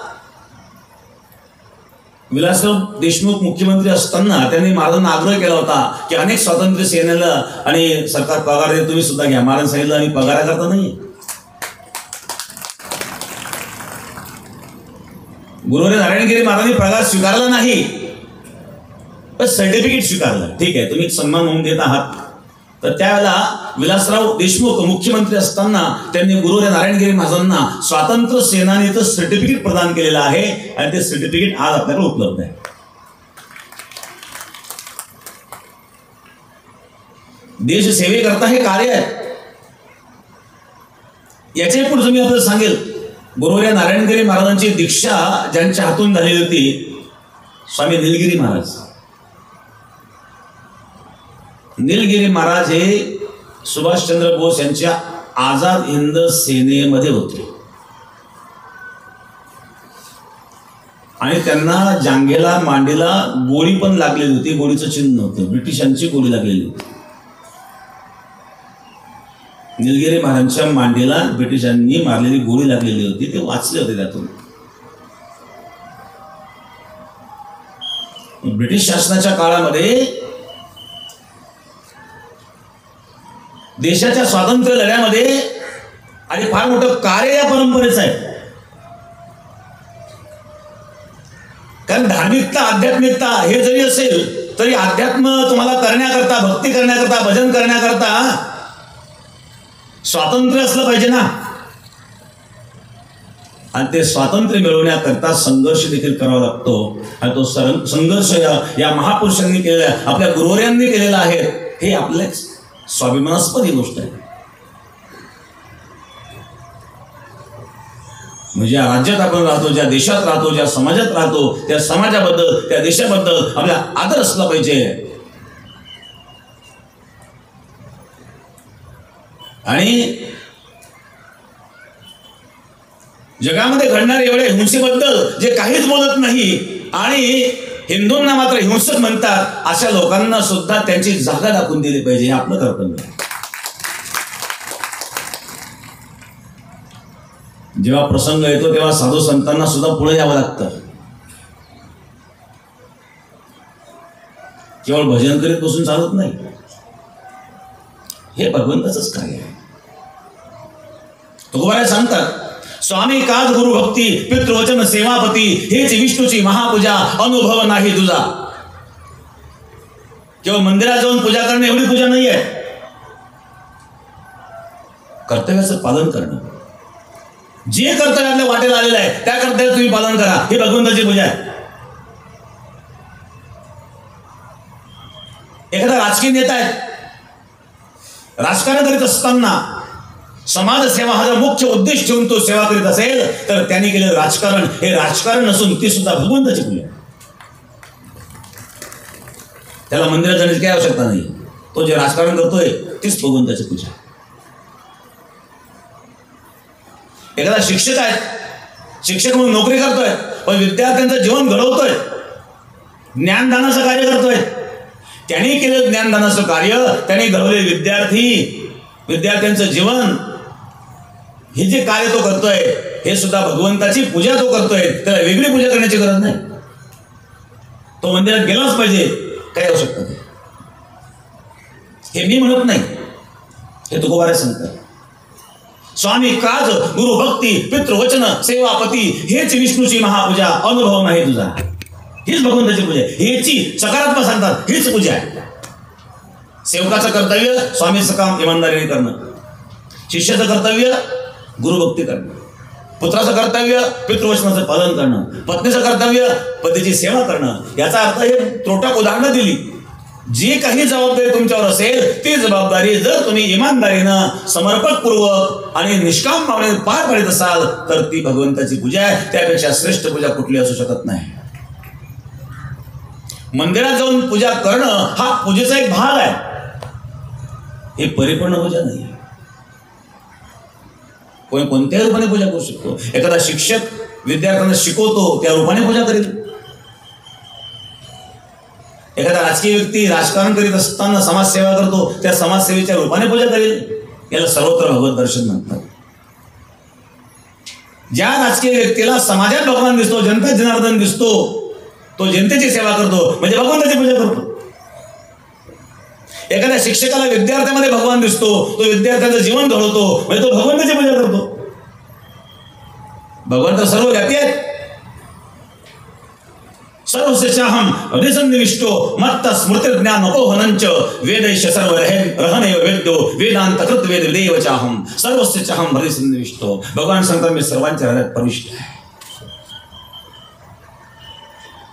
विलासराव देशमुख मुख्यमंत्री असताना त्यांनी महाराजांना आग्रह केला होता की अनेक स्वातंत्र्य सेनेला आणि सरकार पगार देते, तुम्ही सुद्धा घ्या. महाराज सांगितलं आम्ही पगाराकरता नाही. गुरुवरे नारायणगिरी महाराजांनी पगार स्वीकारला नाही, पण सर्टिफिकेट स्वीकारलं. ठीक आहे, तुम्ही सन्मान म्हणून देत आहात. तर त्यावेळेला विलासराव देशमुख मुख्यमंत्री असताना त्यांनी गुरुवरे नारायणगिरी महाराजांना स्वातंत्र्य सेनानीचं सर्टिफिकेट प्रदान केलेलं आहे आणि ते सर्टिफिकेट आज आपल्याकडे उपलब्ध आहे. देश सेवेकरता हे कार्य आहे. याच्या पुढे मी आपल्याला सांगेल, गुरुवरे नारायणगिरी महाराजांची दीक्षा ज्यांच्या हातून झालेली होती, स्वामी निलगिरी महाराज. निलगिरी महाराज हे सुभाषचंद्र बोस यांच्या आझाद हिंद सेनेमध्ये होते आणि त्यांना जांघेला मांडीला गोळी पण लागलेली होती. गोळीचं चिन्ह होतं, ब्रिटिशांची गोळी लागलेली होती. निलगिरी महाराजांच्या मांडीला ब्रिटिशांनी मारलेली गोळी लागलेली होती, ते वाचले होते त्यातून. ब्रिटिश शासनाच्या काळामध्ये देशाच्या स्वातंत्र्य लढ्यामध्ये आणि फार मोठं कार्य या परंपरेचं आहे. कारण धार्मिकता, आध्यात्मिकता हे जरी असेल तरी अध्यात्म तुम्हाला करण्याकरता, भक्ती करण्याकरता, भजन करण्याकरता स्वातंत्र्य असलं पाहिजे ना. आणि ते स्वातंत्र्य मिळवण्याकरता संघर्ष देखील करावा लागतो. आणि तो संघर्ष या महापुरुषांनी केलेला, आपल्या गुरुवर्यांनी केलेला आहे. हे आपल्याच स्वाभिमानास्पद ही गोष्ट आहे. म्हणजे ज्या राज्यात आपण राहतो, ज्या देशात राहतो, ज्या समाजात राहतो, त्या समाजाबद्दल, त्या देशाबद्दल आपला आदर असला पाहिजे. आणि जगामध्ये घडणारे एवढे हिंसेबद्दल जे काहीच बोलत नाही आणि हिंदूंना मात्र हिंसक म्हणतात, अशा लोकांना सुद्धा त्यांची जागा दाखवून दिली पाहिजे. हे आपलं कर्तव्य आहे. जेव्हा प्रसंग येतो तेव्हा साधू संतांना सुद्धा पुढे यावं लागतं. केवळ भजन करीत बसून चालत नाही. हे भगवंताचंच कार्य आहे. तुकोबाराय सांगतात, स्वामी काज गुरु भक्ती पितृवचन सेवापती, हेच विष्णूची महापूजा, अनुभव नाही तुझा. केवळ मंदिरात जाऊन पूजा करणे एवढी पूजा नाही आहे. कर्तव्याचं पालन करणं, जे कर्तव्य आपल्या वाटेला आलेलं आहे त्या कर्तव्याचं तुम्ही पालन करा, ही भगवंताची पूजा आहे. एखादा राजकीय नेता आहे, राजकारण करीत असताना समाजसेवा हा जर मुख्य उद्देश ठेवून तो सेवा करीत असेल तर त्यांनी केलेलं राजकारण हे राजकारण नसून ती सुद्धा भगवंताची पूजा. त्याला मंदिरात जाण्याची काही आवश्यकता नाही. तो जे राजकारण करतोय तीच भगवंताची पूजा. एखादा शिक्षक आहे, शिक्षक म्हणून नोकरी करतोय, पण विद्यार्थ्यांचं जीवन घडवतोय, ज्ञानदानाचं कार्य करतोय. त्यांनी केलेलं ज्ञानदानाचं कार्य, त्यांनी घडवलेले विद्यार्थ्यांचं जीवन, हे जे कार्य तो करतोय हे सुद्धा भगवंताची पूजा तो करतोय. त्याला वेगळी पूजा करण्याची गरज नाही. तो मंदिरात गेलाच पाहिजे, काय आवश्यकता नाही. हे मी म्हणत नाही, हे तुकोबाराय सांगतात. स्वामी काज गुरु भक्ती पितृवचन सेवापती, हेच विष्णूची महापूजा, अनुभव नाही तुझा. हीच भगवंताची पूजा आहे. ह्याची सकारात्मक सांगतात हीच पूजा आहे. सेवकाचं कर्तव्य स्वामीचं काम इमानदारीने करणं, शिष्याचं कर्तव्य गुरुभक्ती करणं, पुत्राचं कर्तव्य पितृवचनाचं पालन करणं, पत्नीचं कर्तव्य पतीची सेवा करणं. याचा अर्थ हे त्रोटक उदाहरणं दिली. जी काही जबाबदारी तुमच्यावर असेल ती जबाबदारी जर तुम्ही इमानदारीनं समर्पकपूर्वक आणि निष्काम भावनेने पार पाडत असाल तर ती भगवंताची पूजा आहे. त्यापेक्षा श्रेष्ठ पूजा कुठली असू शकत नाही. मंदिरात जाऊन पूजा करणं हा पूजेचा एक भाग आहे, हे परिपूर्ण पूजा नाही. कोणी कोणत्याही रूपाने पूजा करू शकतो. एखादा शिक्षक विद्यार्थ्यांना शिकवतो त्या रूपाने पूजा करेल. एखादा राजकीय व्यक्ती राजकारण करीत असताना समाजसेवा करतो त्या समाजसेवेच्या रूपाने पूजा करेल. याला सर्वत्र भगवत दर्शन म्हणतात. ज्या राजकीय व्यक्तीला समाजात भगवान दिसतो, जनता जनार्दन दिसतो, तो जनतेची सेवा करतो म्हणजे भगवंताची पूजा करतो. एखाद्या शिक्षकाला विद्यार्थ्यामध्ये भगवान दिसतो, तो विद्यार्थ्याचं जीवन घडवतो म्हणजे तो भगवंताची पूजा करतो. भगवंत सर्वव्यापी आहेत. सर्वस्याहम हृदयसन्निविष्टो मत्त स्मृतिर्ज्ञान अपोहनंच वेदैश सर्व रहनैव वेद्यो वेदांत कृत वेद विदेव चाहम सर्वस्याहम हृदयसन्निविष्टो. भगवान सांगतात मी सर्वांच्या हृदयात प्रविष्ट आहे.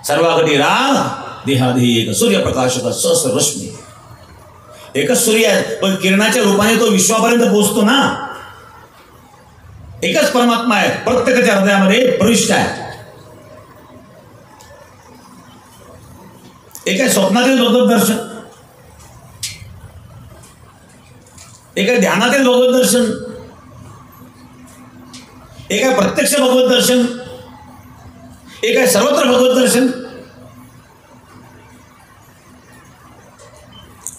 सर्वागती राग देहादेही एक सूर्यप्रकाशक सहस्र रश्मी. एकच सूर्य आहे पण किरणाच्या रूपाने तो विश्वापर्यंत पोहोचतो ना. एकच परमात्मा आहे, प्रत्येकाच्या हृदयामध्ये प्रविष्ट आहे. एक आहे स्वप्नातील भगवत दर्शन, एक आहे ध्यानातील भगवत दर्शन, एक आहे प्रत्यक्ष भगवत दर्शन, एक आहे सर्वत्र भगवत दर्शन.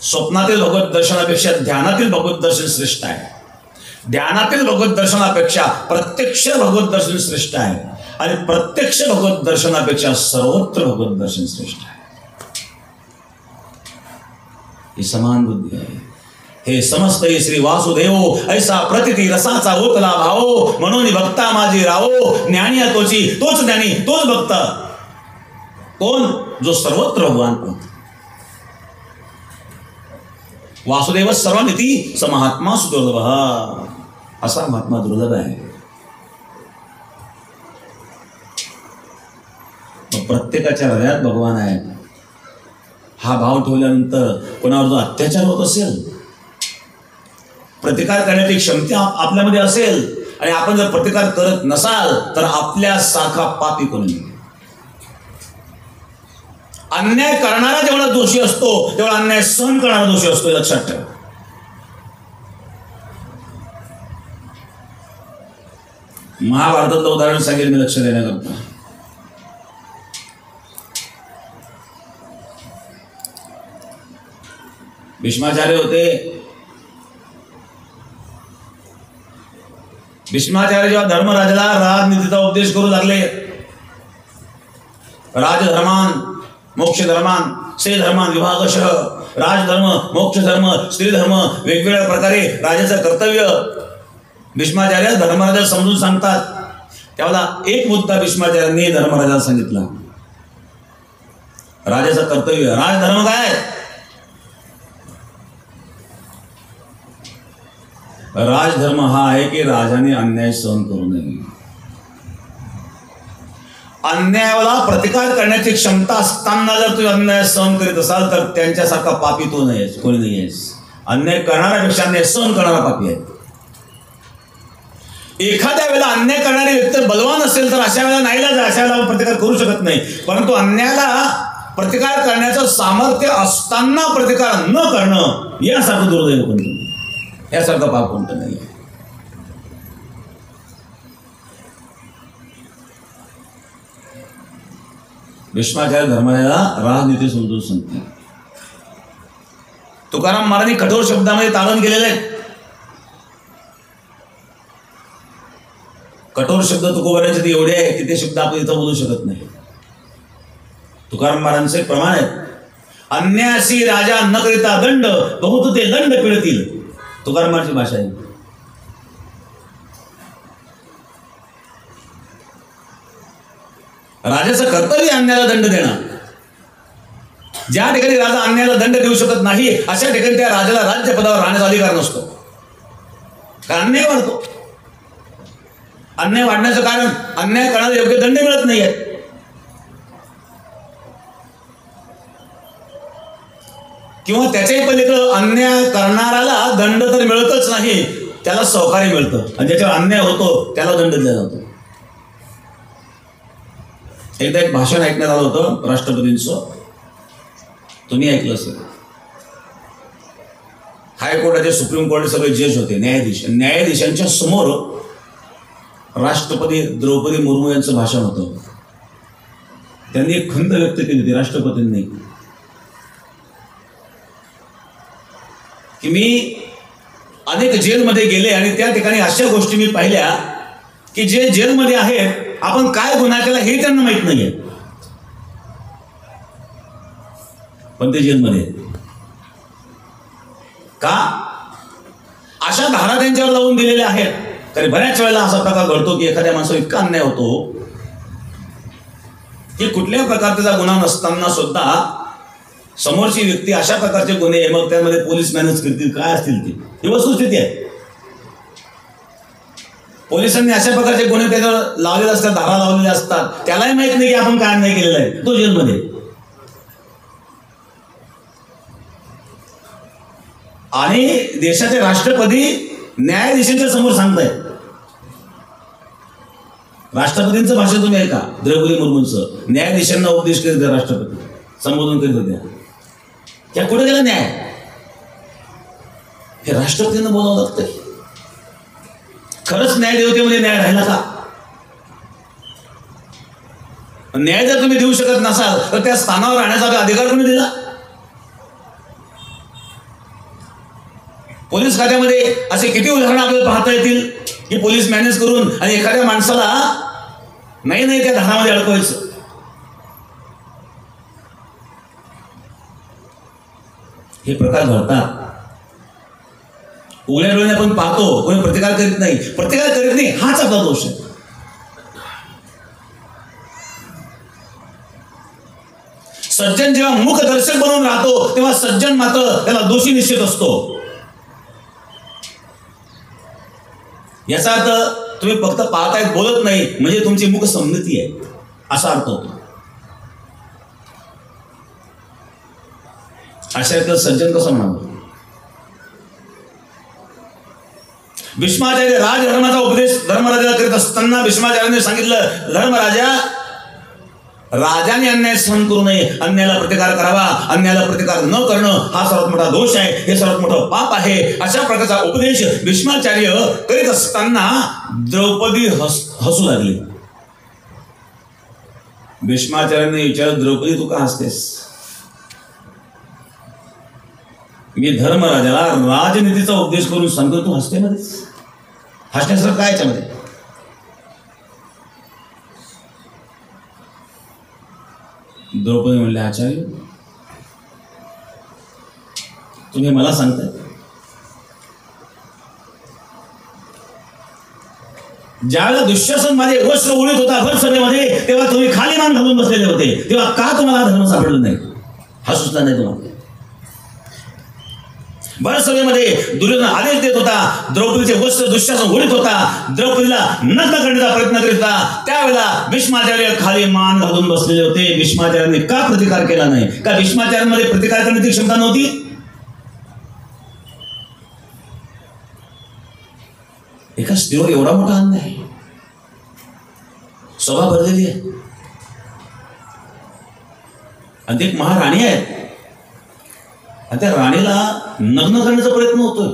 स्वप्नातील भगवत दर्शनापेक्षा ध्यानातील भगवत दर्शन श्रेष्ठ आहे. ध्यानातील भगवत दर्शनापेक्षा प्रत्यक्ष भगवत दर्शन श्रेष्ठ आहे आणि प्रत्यक्ष भगवत दर्शनापेक्षा सर्वत्र भगवत दर्शन श्रेष्ठ आहे. ही समान बुद्धी आहे. हे समस्त श्री वासुदेव ऐसा प्रतिती रसाचा ओतला भावो म्हणून भक्ता माझी राहो. ज्ञानी तोची तोच ज्ञानी तोच भक्त. कोण? जो सर्वत्र भगवान पाहतो. वासुदेव सर्वमिती स महात्मा सुदुर्लभ. असा महात्मा दुर्लभ आहे. प्रत्येकाच्या हृदयात भगवान आहे. हा भाव ठेवल्यानंतर कोणावर जो अत्याचार होत असेल, प्रतिकार करण्याची क्षमता आपल्यामध्ये असेल आणि आपण जर प्रतिकार करत नसाल तर आपल्या सारखा पापी कोणी नाही. अन्याय करणारा जेवढा दोषी असतो तेवढा अन्याय सहन करणारा दोषी असतो, लक्षात ठेवा. महाभारतातलं उदाहरण सांगेल मी लक्ष देण्याकरता. भीष्माचार्य होते. भीष्माचार्य जेव्हा धर्मराजाला राजनीतीचा उपदेश करू लागले, राजधर्मान मोक्ष धर्मान स्त्री धर्मान विभागशः, राजधर्म मोक्ष धर्म स्त्री धर्म वेगवेगळ्या प्रकारे राजाचं कर्तव्य भीष्माचार्य धर्मराजाला समजून सांगतात. त्यावेळेला एक मुद्दा भीष्माचार्यांनी धर्मराजाला सांगितला. राजाचं कर्तव्य, राजधर्म काय? राजधर्म हा आहे की राजाने अन्याय सहन करू नये. अन्यायाला प्रतिकार करण्याची क्षमता असताना जर तुम्ही अन्याय सहन करीत असाल तर त्यांच्यासारखा पापी तो नाहीस, कोणी नाही आहेस. अन्याय करणाऱ्यापेक्षा अन्याय सहन करणारा पापी आहे. एखाद्या वेळेला अन्याय करणारी व्यक्ती बलवान असेल तर अशा वेळेला नाहीला जा, अशा वेळेला प्रतिकार करू शकत नाही. परंतु अन्यायाला प्रतिकार करण्याचं सामर्थ्य असताना प्रतिकार न करणं यासारखं दुर्दैव कोणतं नाही, यासारखं पाप कोणतं नाही. भीष्माचार्य धर्मराजाला राजनीती समजून सांगते. तुकाराम महाराजांनी कठोर शब्दामध्ये तारण केलेले आहेत. कठोर शब्द तुकोबऱ्याचे एवढे आहे की ते शब्द आपण इथं बोलू शकत नाही. तुकाराम महाराजांचे प्रमाण आहे, अन्यासी राजा न करिता दंड बहुत ते दंड पिळतील. तुकाराम महाराजांची भाषा आहे. राजाचं कर्तव्य अन्यायाला दंड देणं. ज्या ठिकाणी राजा अन्यायाला दंड देऊ शकत नाही अशा ठिकाणी त्या राजाला राज्यपदावर राहण्याचा अधिकार नसतो. कारण अन्याय वाढतो. अन्याय वाढण्याचं कारण अन्याय करण्याला योग्य दंड मिळत नाहीये. किंवा त्याच्याही पलीकडे अन्याय करणाऱ्याला दंड तर मिळतच नाही, त्याला सहकार्य मिळतं आणि ज्याच्यावर अन्याय होतो त्याला दंड दिला जातो. एकदा एक भाषण ऐकण्यात आलं होतं राष्ट्रपतींचं, तुम्ही ऐकलं असेल. हायकोर्टाचे, सुप्रीम कोर्टाचे सगळे जज होते, न्यायाधीशांच्या समोर राष्ट्रपती द्रौपदी मुर्मू यांचं भाषण होतं. त्यांनी एक खंत व्यक्त केली होती राष्ट्रपतींनी की मी अनेक जेलमध्ये गेले आणि त्या ठिकाणी अशा गोष्टी मी पाहिल्या की जे जेलमध्ये आहेत आपण काय गुन्हा केला हे त्यांना माहित नाहीये, पण ते जेलमध्ये का अशा धारा त्यांच्यावर लावून दिलेल्या आहेत. कारण बऱ्याच वेळेला असा प्रकार घडतो की एखाद्या माणसावर इतका अन्याय होतो की कुठल्याही प्रकारचा गुन्हा नसताना सुद्धा समोरची व्यक्ती अशा प्रकारचे गुन्हे, मग त्यामध्ये पोलीस मॅनेज करतील काय असतील ती, ही वस्तुस्थिती आहे. पोलिसांनी अशा प्रकारचे गुन्हे त्याच्यावर लावलेले असतात, धारा लावलेल्या असतात, त्यालाही माहित नाही की आपण काय अन्याय केलेला आहे, तो जेलमध्ये. आणि देशाचे राष्ट्रपती न्यायाधीशांच्या समोर सांगतायत. राष्ट्रपतींचं भाषण तुम्ही ऐका, द्रौपदी मुर्मूंचं. न्यायाधीशांना उपदेश करीत होत्या, राष्ट्रपती संबोधन करीत होत्या. त्या कुठे गेला न्याय? हे राष्ट्रपतींना बोलावं लागतंय. खरंच न्यायदेवतेमध्ये न्याय राहिला का? न्याय जर तुम्ही देऊ शकत नसाल तर त्या स्थानावर राहण्याचा अधिकार कोणी दिला? पोलीस खात्यामध्ये असे किती उदाहरणं आपल्याला पाहता येतील की पोलीस मॅनेज करून आणि एखाद्या माणसाला नाही त्या धारामध्ये अडकवायचं. हे प्रकार घडतात. उघड्या डोळ्याने आपण पाहतो, कोणी प्रतिकार करीत नाही हाच आपला दोष आहे. सज्जन जेव्हा मुखदर्शक बनून राहतो तेव्हा सज्जन मात्र त्याला दोषी निश्चित असतो. याचा अर्थ तुम्ही फक्त पाहतायत, बोलत नाही म्हणजे तुमची मुख संमती आहे असा अर्थ होतो. अशा सज्जन कसं म्हणावं? भीष्माचार्य राजधर्माचा उपदेश धर्मराजाला करीत असताना भीष्माचार्याने सांगितलं, धर्मराजा, राजाने अन्याय सहन करू नये, अन्यायाला प्रतिकार करावा, अन्यायाला प्रतिकार न करणं हा सर्वात मोठा दोष आहे, हे सर्वात मोठं पाप आहे. अशा प्रकारचा उपदेश भीष्माचार्य करीत असताना द्रौपदी हसू लागली. भीष्माचार्याने विचारलं, द्रौपदी तू का हसतेस? मी धर्मराजाला राजनीतीचा उपदेश करून सांगतो, तू हसते मध्येच? हसण्यासारखं काय याच्यामध्ये? द्रौपदी म्हणले, आचार्य तुम्ही मला सांगताय ज्यावेळेला दुःशासन माझे वस्त्र उडीत होता भर सभेमध्ये तेव्हा तुम्ही खाली मान घालून बसलेले होते, तेव्हा का तुम्हाला धर्म सापडलं नाही? हा सुचला नाही तुम्हाला? भर सभेमध्ये दुर्योधन आदेश देत होता, द्रौपदीचे वस्त्र दुःशासन उडीत होता, द्रौपदीला नग्न करण्याचा प्रयत्न करीत होता, त्यावेळेला भीष्माचार्य खाली मान घालून बसलेले होते. भीष्माचार्याने का प्रतिकार केला नाही? का भीष्माचार्यांमध्ये प्रतिकार करण्याची क्षमता नव्हती? एका स्त्रीवर एवढा मोठा अन्याय, सभा भरलेली आहे आणि एक महाराणी आहे आणि त्या राणीला नग्न करण्याचा प्रयत्न होतोय.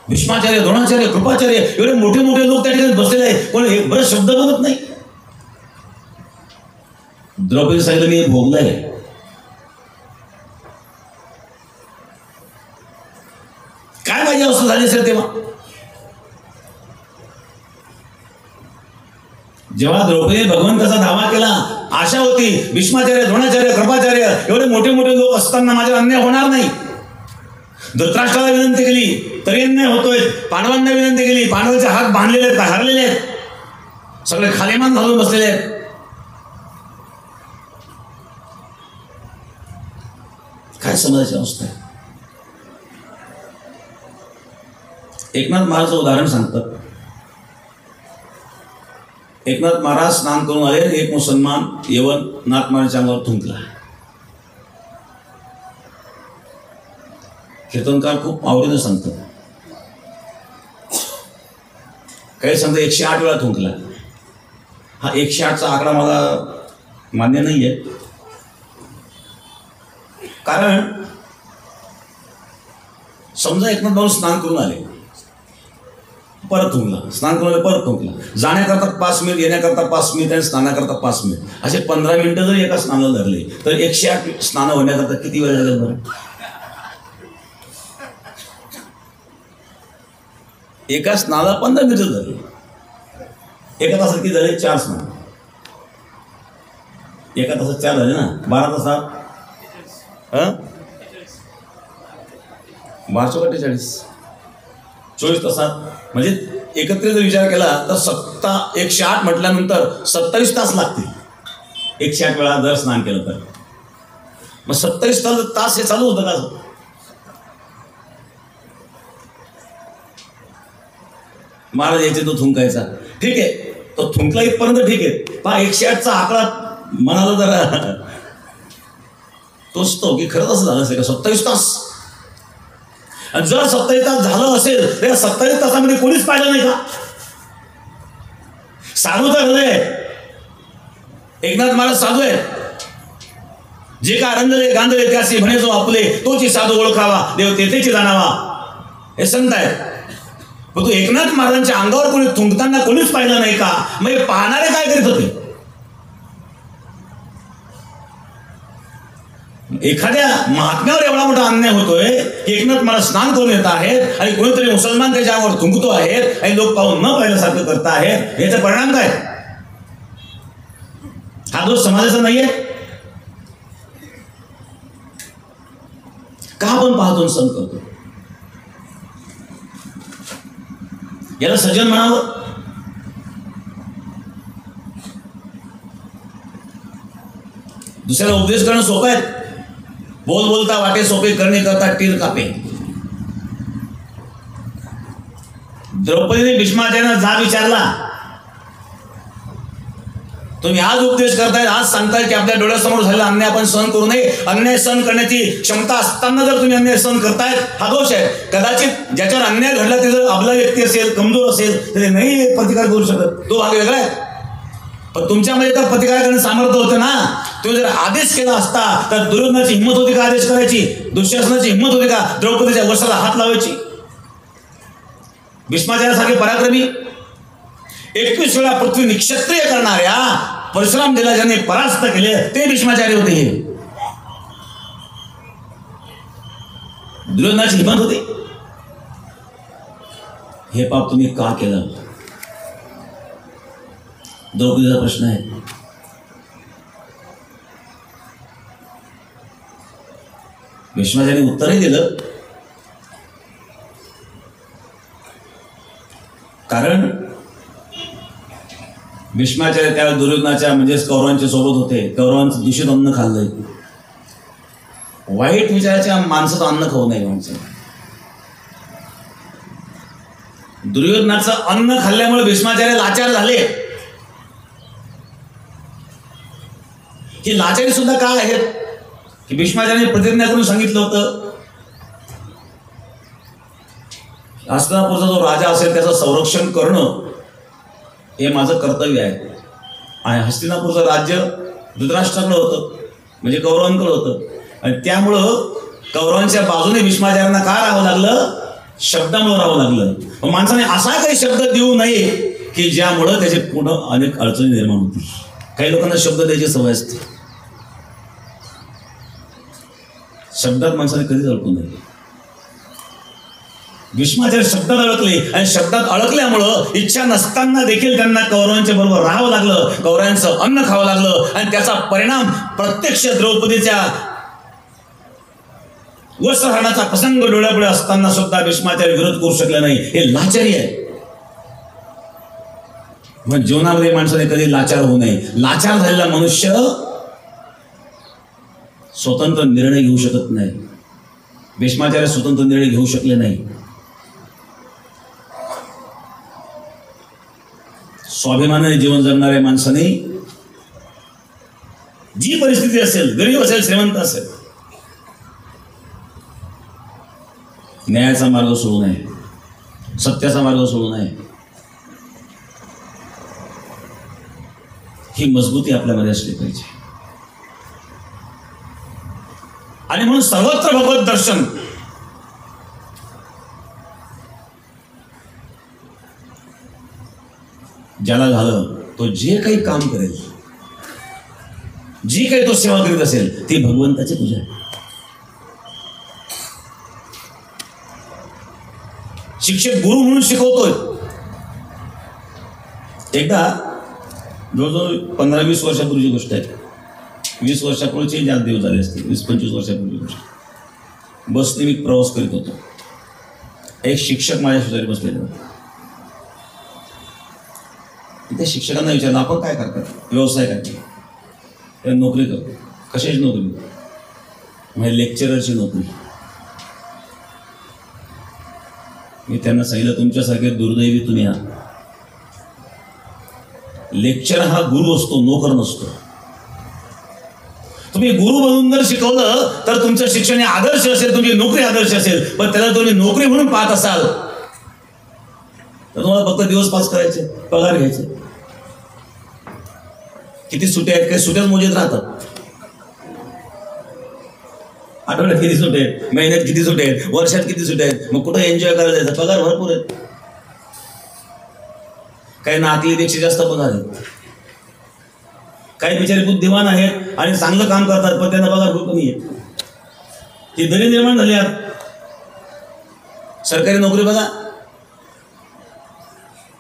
भीष्माचार्य, द्रोणाचार्य, कृपाचार्य एवढे मोठे मोठे लोक त्या ठिकाणी बसलेले आहेत, कोण एक बरं शब्द बोलत नाही. द्रौपदी सांगितलं, मी भोगलाय. काय माझी अवस्था झाली असेल तेव्हा? जेव्हा द्रौपदी भगवंताचा दावा केला, आशा होती भीष्माचार्य, द्रोणाचार्य, कृपाचार्य एवढे मोठे मोठे लोक असताना माझ्या अन्याय होणार नाही. धृतराष्ट्राला विनंती केली तरी अन्याय होतोय, पांडवांना विनंती केली, पांडवांचे हात बांधलेले आहेत, हारलेले आहेत, सगळे खालीमान घालून बसलेले आहेत. काय समाजाची अवस्था आहे. एकनाथ महाराजचं उदाहरण सांगतात. एकनाथ महाराज स्नान करून आले, एक मुसलमान येऊन नाथ महाराजांच्या अंगावर थुंकला. कीर्तनकार खूप आवडीनं सांगतात. काही सांगतात 108 वेळा थुंकला. हा 108चा आकडा मला मान्य नाही आहे, कारण समजा एकनाथ भाऊ स्नान करून आले, परत थुंकला, स्नान करून आले, परत थुंकला, जाण्याकरता 5 मिनिट, येण्याकरता 5 मिनिट आणि स्नानाकरता 5 मिनिट, असे 15 मिनिटं जर एका स्नानाला धरले तर 108 स्नान होण्याकरता किती वेळ लागेल बरं? एका स्नानाला 15 मिनिटं झाले, एका तासात किती झाले? 4 स्नान. एका तासात 4 झाले ना, 12 तासात 1248, 24 तासात. म्हणजे एकत्रित जर विचार केला तर 108 म्हटल्यानंतर 27 तास लागतील 108 वेळा जर स्नान केलं तर. मग 27 तास हे चालू होतं का? महाराज यायचे तो थुंकायचा, ठीक आहे, तो थुंकला इथपर्यंत ठीक आहे. पहा 108चा आकडा मनाला जरा तोचतो की खरंच असं झालं असेल का 27 तास? आणि जर 27 तास झालं असेल तर 27 तासामध्ये कोणीच पाहिलं नाही का? साधू तर झाले, एकनाथ महाराज साधू आहे. जे का रंगले गांधले त्यासी म्हणे जो आपले, तोची साधू ओळखावा, देव तेथेची जाणावा, हे संत आहे. पण तू एकनाथ महाराजांच्या अंगावर कोणी थुंकताना कोणीच पाहिलं नाही का? मग पाहणारे काय करीत होते? एखाद्या महात्म्यावर एवढा मोठा अन्याय होतोय की एकनाथ महाराज स्नान करून येत आहेत आणि कोणीतरी मुसलमान त्याच्या अंगावर थुंकतो आहेत आणि लोक पाहून न पाहिल्यासारखं करत आहेत. याचा परिणाम काय? हा दोष समाजाचा नाहीये का? आपण पाहतो सण करतो, याला सज्जन म्हणावं? दुसऱ्याला उपदेश करणं सोपं आहे. बोल बोलता वाटे सोपे, करणे करता टीर कापे. द्रौपदीने भीष्माचार्यांना जा विचारला, तुम्ही आज उपदेश करताय, आज सांगताय की आपल्या डोळ्यासमोर झालेला अन्याय आपण सहन करू नये. अन्याय सहन करण्याची क्षमता असताना जर तुम्ही अन्याय सहन करताय, हा दोष आहे. कदाचित ज्याच्यावर अन्याय घडला ते जर अबला व्यक्ती असेल, कमजोर असेल, तर ते नाही प्रतिकार करू शकत, तो भाग वेगळा आहे. पण तुमच्यामध्ये तर प्रतिकार करण्याचं सामर्थ्य होतं ना. तुम्ही जर आदेश केला असता तर दुर्योधनाची हिंमत होती का आदेश करायची? दुःशासनाची हिंमत होती का द्रौपदीच्या वस्त्राला हात लावायची? भीष्माचार्यासारखे पराक्रमी 21 वेळा पृथ्वी निक्षत्रिय करणाऱ्या परशुराम देला ज्यांनी परास्त केले ते भीष्माचार्य होते. हे दुर्योधनाची हिंमत होती. हे पाप तुम्ही का केलं? द्रौपदीचा प्रश्न आहे. भीष्माचार्याने उत्तरही दिलं, कारण भीष्माचार्य त्या दुर्योधनाच्या म्हणजेच कौरवांच्या सोबत होते. कौरवांचं दूषित अन्न खाल्लंय. वाईट विचाराच्या माणसाचं अन्न खाऊ नये. माणसं दुर्योधनाचं अन्न खाल्ल्यामुळे भीष्माचार्य लाचार झाले. ही लाचारी सुद्धा काय आहेत की भीष्माचार्याने प्रतिज्ञा करून सांगितलं होतं, हस्तिनापूरचा जो राजा असेल त्याचं संरक्षण करणं हे माझं कर्तव्य आहे. आणि हस्तिनापूरचं राज्य धृतराष्ट्राकडे होतं, म्हणजे कौरवांकडे होतं. आणि त्यामुळं कौरवांच्या बाजूने भीष्माचार्यांना काय राहावं लागलं? शब्दामुळे राहावं लागलं. माणसाने असा काही शब्द देऊ नये की ज्यामुळं त्याचे पुढं अनेक अडचणी निर्माण होतील. काही लोकांना शब्द द्यायची सवय असते. शब्दात माणसाने कधीच अडकू नये. भीष्माचार्य शब्दात अडकले आणि शब्दात अडकल्यामुळं इच्छा नसताना देखील त्यांना कौरवांच्या बरोबर राहावं लागलं, कौरवांचं अन्न खावं लागलं. आणि त्याचा परिणाम प्रत्यक्ष द्रौपदीच्या वस्त्रहरणाचा प्रसंग डोळ्यापुढे असताना सुद्धा भीष्माचार्य विरोध करू शकले नाही. हे लाचारी आहे. मग जीवनामध्ये माणसाने कधी लाचार होऊ नये. लाचार झालेला मनुष्य स्वतंत्र निर्णय घेऊ शकत नाही. भीष्माचार्य स्वतंत्र निर्णय घेऊ शकले नाही. स्वाभिमानाने जीवन जगणाऱ्या माणसाने जी परिस्थिती असेल, गरीब असेल श्रीमंत असेल, न्यायाचा मार्ग सोडू नये, सत्याचा मार्ग सोडू नये. ही मजबूती आपल्यामध्ये असली पाहिजे. आणि म्हणून सर्वत्र भगवत दर्शन. ज्याला झालं तो जे काही काम करेल, जी काही तो सेवा करीत असेल, ती भगवंताची पूजा आहे. शिक्षक गुरु म्हणून शिकवतोय. एकदा जवळजवळ 15-20 वर्षापूर्वीची गोष्ट आहे. 20 वर्षापूर्वीचे जास्त दिवस झाले असते. 20-25 वर्षापूर्वी गोष्ट. बसने मी प्रवास करीत होतो. एक शिक्षक माझ्या शेजारी बसलेले होते. त्या शिक्षकांना विचारलं, आपण काय करतात, व्यवसाय काय, नोकरी करतो. कशाची नोकरी? म्हणजे लेक्चररची नोकरी. मी त्यांना सांगितलं, तुमच्यासारखे दुर्दैवी तुम्ही आहात. लेक्चर हा गुरु असतो, नोकर नसतो. तुम्ही गुरु बनून जर शिकवलं तर तुमचं शिक्षण हे आदर्श असेल, तुमची नोकरी आदर्श असेल. पण त्याला तुम्ही नोकरी म्हणून पाहत असाल तर तुम्हाला फक्त दिवस पास करायचे, पगार घ्यायचे. किती सुट्या आहेत, काही सुट्याच मोजेत राहतात. आठवड्यात किती सुट्टे आहेत, महिन्यात किती सुट्टे आहेत, वर्षात किती सुट्टे आहेत. मग कुठं एन्जॉय करायला जायचं, पगार भरपूर आहेत. काही नाकलीपेक्षा जास्त पगार आहेत. काही बिचारे बुद्धिमान आहेत आणि चांगलं काम करतात, पण त्यांना पगार खूप कमी आहे. ही दरी निर्माण झाली आहेत. सरकारी नोकरी बघा,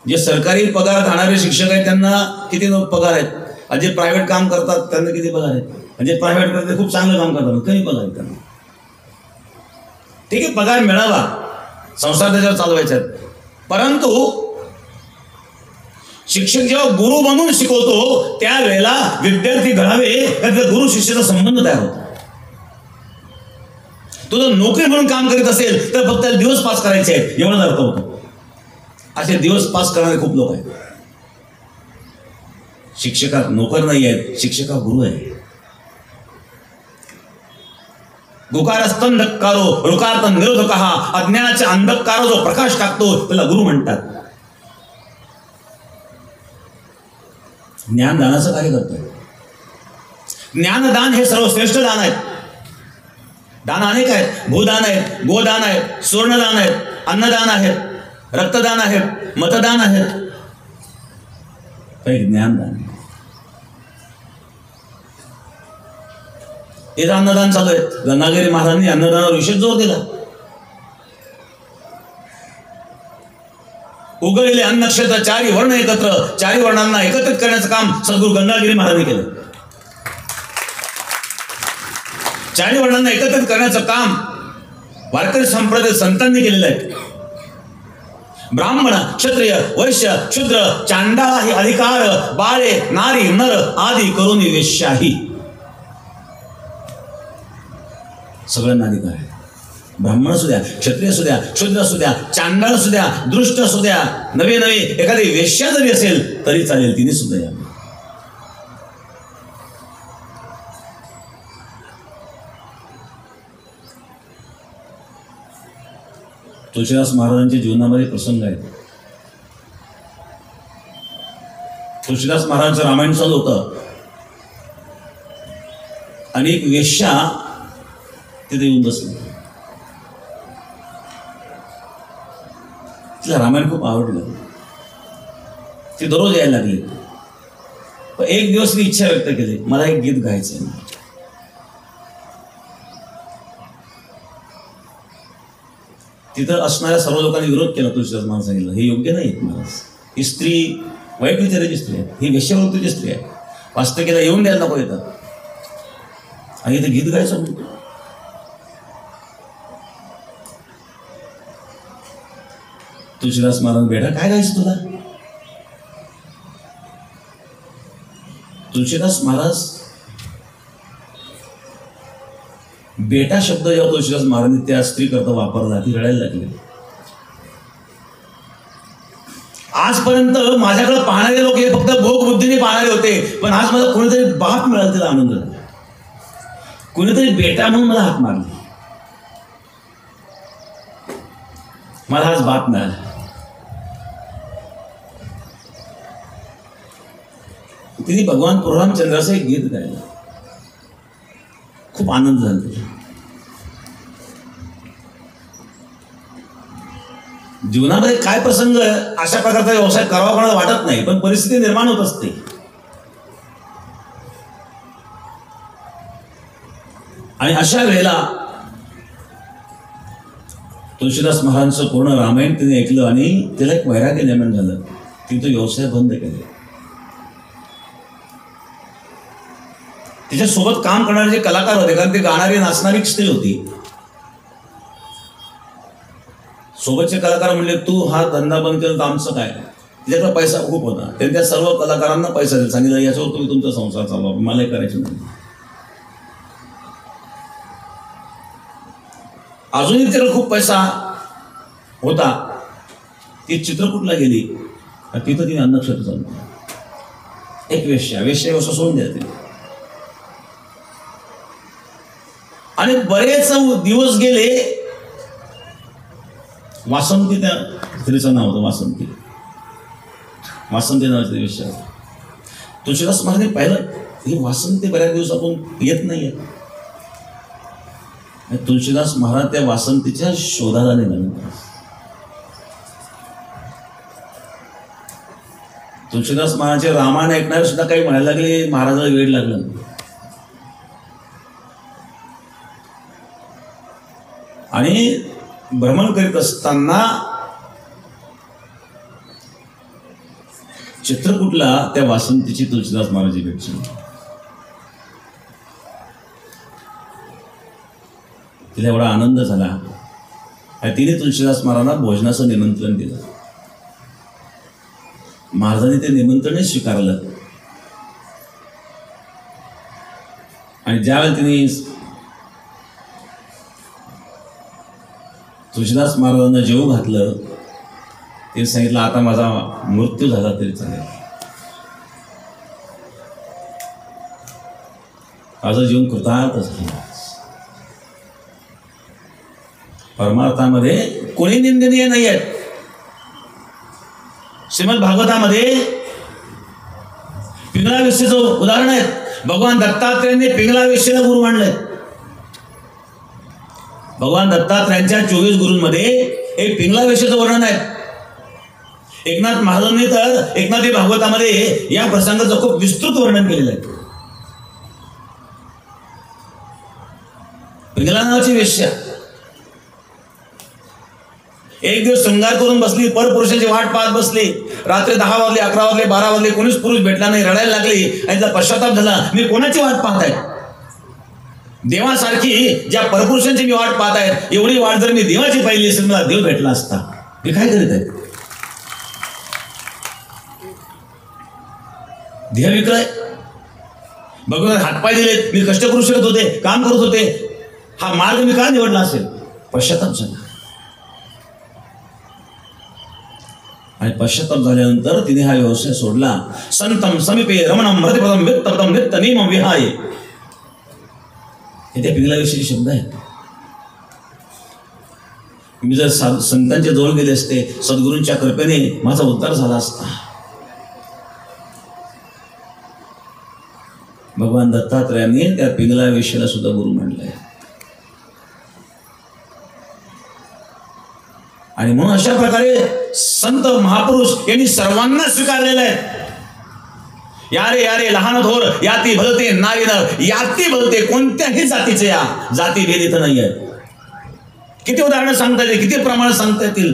जे सरकारी पगार खाणारे शिक्षक आहेत त्यांना किती पगार आहेत, आणि जे प्रायव्हेट काम करतात त्यांना किती पगार आहेत. म्हणजे प्रायव्हेट करते खूप चांगलं काम करतात, कमी पगार आहेत त्यांना. ठीक आहे, पगार मिळावा, संसार त्याच्यावर चालवायचा. परंतु शिक्षक जेव्हा गुरु बनून शिकवतो त्यावेळेला विद्यार्थी घडावे, त्याचा गुरु शिष्याचा संबंध तयार होतो. तो जर नोकरी म्हणून काम करीत असेल तर फक्त दिवस पास करायचे आहेत, एवढाच अर्थ होतो. असे दिवस पास करणारे खूप लोक आहेत. शिक्षका नोकर नाही आहेत, शिक्षका गुरु आहे. गुकारस्तंधकारो रुकार्थ निरोधक, अज्ञानाच्या अंधकार जो प्रकाश टाकतो त्याला गुरु म्हणतात. ज्ञानदानाचं कार्य करतोय. ज्ञानदान हे सर्वश्रेष्ठ दान आहे. दान अनेक आहेत. भूदान आहेत, गोदान आहेत, सुवर्णदान आहेत, अन्नदान आहेत, रक्तदान आहेत, मतदान आहेत. काही ज्ञानदान. हे अन्नदान चालू आहे. गंगागिरी महाराजांनी अन्नदानावर विशेष जोर दिला. उगळलेले अन्न नक्षत्र, चारी वर्ण एकत्र, चारी वर्णांना एकत्रित करण्याचं काम सद्गुरू गंगागिरी महाराजांनी केलं. चारी वर्णांना एकत्रित करण्याचं काम वारकरी संप्रदाय संतांनी केलेलं आहे. ब्राह्मण, क्षत्रिय, वैश्य, शूद्र, चांडाळा हे अधिकार, बाळे, नारी, नर आदी करून वेश्याही सगळ्यांना अधिकार आहे. ब्राह्मण असू द्या, क्षत्रिय असू द्या, शूद्र असू द्या, चांडाळ असू द्या, दृष्ट असू द्या, नवे नवे एखादी वेश्या जरी असेल तरी चालेल, तिने सुद्धा या. तुळशीदास महाराजांच्या जीवनामध्ये प्रसंग आहेत. तुळशीदास महाराजांचं रामायण चालू होतं आणि एक वेश्या तिथे येऊन बसली. तिला रामायण खूप आवडलं. ती दररोज यायला लागली. पण एक दिवस मी इच्छा व्यक्त केली, मला एक गीत गायचं. तिथं असणाऱ्या सर्व लोकांनी विरोध केला. तुळशीदास महाराज सांगितलं, हे योग्य नाही महाराज, ही स्त्री वाईट विचाराची स्त्री आहे, ही वेश्यावृत्तीची स्त्री आहे, वास्तविकता येऊन द्यायला नको येतात. आणि इथं गीत गायचं म्हणतो. तुळशीदास महाराज, बेटा काय गायचं तुला? तुळशीदास महाराज बेटा शब्द जेव्हा तुळशीदास महाराजांनी त्या स्त्री करता वापरला, ती रडायला लागली. आजपर्यंत माझ्याकडे पाहणारे लोक हे फक्त भोग बुद्धीने पाहणारे होते, पण आज मला कोणीतरी बाप मिळाला, त्याला आनंद झाला. कोणीतरी बेटा म्हणून मला हात मारला, मला आज बाप मिळाला. तिने भगवान परशुरामचंद्राचं एक गीत गायलं, खूप आनंद झाला. जीवनामध्ये काय प्रसंग अशा प्रकारचा व्यवसाय करावा कोणाला वाटत नाही, पण परिस्थिती निर्माण होत असते. आणि अशा वेळेला तुळशीदास महाराजांचं पूर्ण रामायण तिने ऐकलं आणि तिला एक वैराग्य निर्माण झालं. तिने तो व्यवसाय बंद केला. तिच्यासोबत काम करणारे जे कलाकार होते, कारण ते गाणारी नाचणारी स्त्री होती, सोबतचे कलाकार म्हणले तू हा धंदा बंद केला तर आमचं काय. तिच्याकडे पैसा खूप होता, त्यांनी त्या सर्व कलाकारांना पैसा दिला, सांगितलं याच्यावर तुम्ही तुमचा संसार चालवा, मलाही करायचं नाही. अजूनही तिला खूप पैसा होता. ती चित्रकूटला गेली, तिथं तिने अन्नक्षेत्र चालू, एक वेश्या व्यवसाय सोडून द्या. आणि बरेच दिवस गेले. वासंती त्या स्त्रीचं नाव होतं, वासंती. वासंती नावाची वेश्या. तुळशीदास महाराजांनी पाहिलं ही वासंती बऱ्याच दिवसापासून येत नाहीये. तुळशीदास महाराज त्या वासंतीच्या शोधाला निघाले. तुळशीदास महाराजांचे रामायण ऐकणारे सुद्धा काही म्हणायला लागले महाराजाला वेळ लागला. आणि भ्रमण करीत असताना चित्रकूटला त्या वासंतीची तुळशीदास महाराजांची भेट झाली. तिला एवढा आनंद झाला आणि तिने तुळशीदास महाराजांना भोजनाचं निमंत्रण दिलं. महाराजांनी ते निमंत्रणच स्वीकारलं. आणि ज्यावेळेला तिने तुळशीदास महाराजांना जेवू घातलं, ते सांगितलं आता माझा मृत्यू झाला तरी चालेल, माझं जीवन कृतार्थ झालं. परमार्थामध्ये कोणी निंदनीय नाही आहेत. श्रीमद भागवतामध्ये पिंगळा वेश्येचं उदाहरण आहे. भगवान दत्तात्रेयांनी पिंगळा वेश्येला गुरु मानलंय. भगवान दत्तात्रेयांच्या 24 गुरूंमध्ये एक पिंगला वेश्येचं वर्णन आहे. एकनाथ महाराजांनी तर एकनाथी भागवतामध्ये या प्रसंगाचं खूप विस्तृत वर्णन केलेलं आहे. पिंगला नावाची वेश्या एक दिवस शृंगार करून बसली, परपुरुषाची वाट पाहत बसली. रात्री 10 वाजले, 11 वाजले, 12 वाजले, कोणीच पुरुष भेटला नाही. रडायला लागली आणि तिला पश्चाताप झाला, मी कोणाची वाट पाहत आहे. देवासारखी ज्या परपुरुषांची मी वाट पाहत आहे, एवढी वाट जर मी देवाची पाहिली असेल, मला देव भेटला असता. मी काय करीत आहे, देह विक्रय. भगवान हातपाय दिलेत, मी कष्ट करू शकत होते, काम करत होते, हा मार्ग मी का निवडला असेल. पश्चाताप झाला. आणि पश्चाताप झाल्यानंतर तिने हा व्यवसाय सोडला. संतम समीपे रमणम हृदयपदम वित्तपदम नित्य नियमम विहाय, हे त्या पिंगला विषयी शब्द आहेत. मी जर संतांच्या जवळ गेले असते, सद्गुरूंच्या कृपेने माझा उद्धार झाला असता. भगवान दत्तात्रेयांनी त्या पिंगला विषयाला सुद्धा गुरु मानलंय. आणि म्हणून अशा प्रकारे संत महापुरुष यांनी सर्वांना स्वीकारलेलं आहे. यारे यारे लहान थोर याती भलते नारी नर याती भलते, कोणत्याही जातीचे या जाती भेद इथं नाही आहे. किती उदाहरणं सांगता येतील, किती प्रमाण सांगता येतील.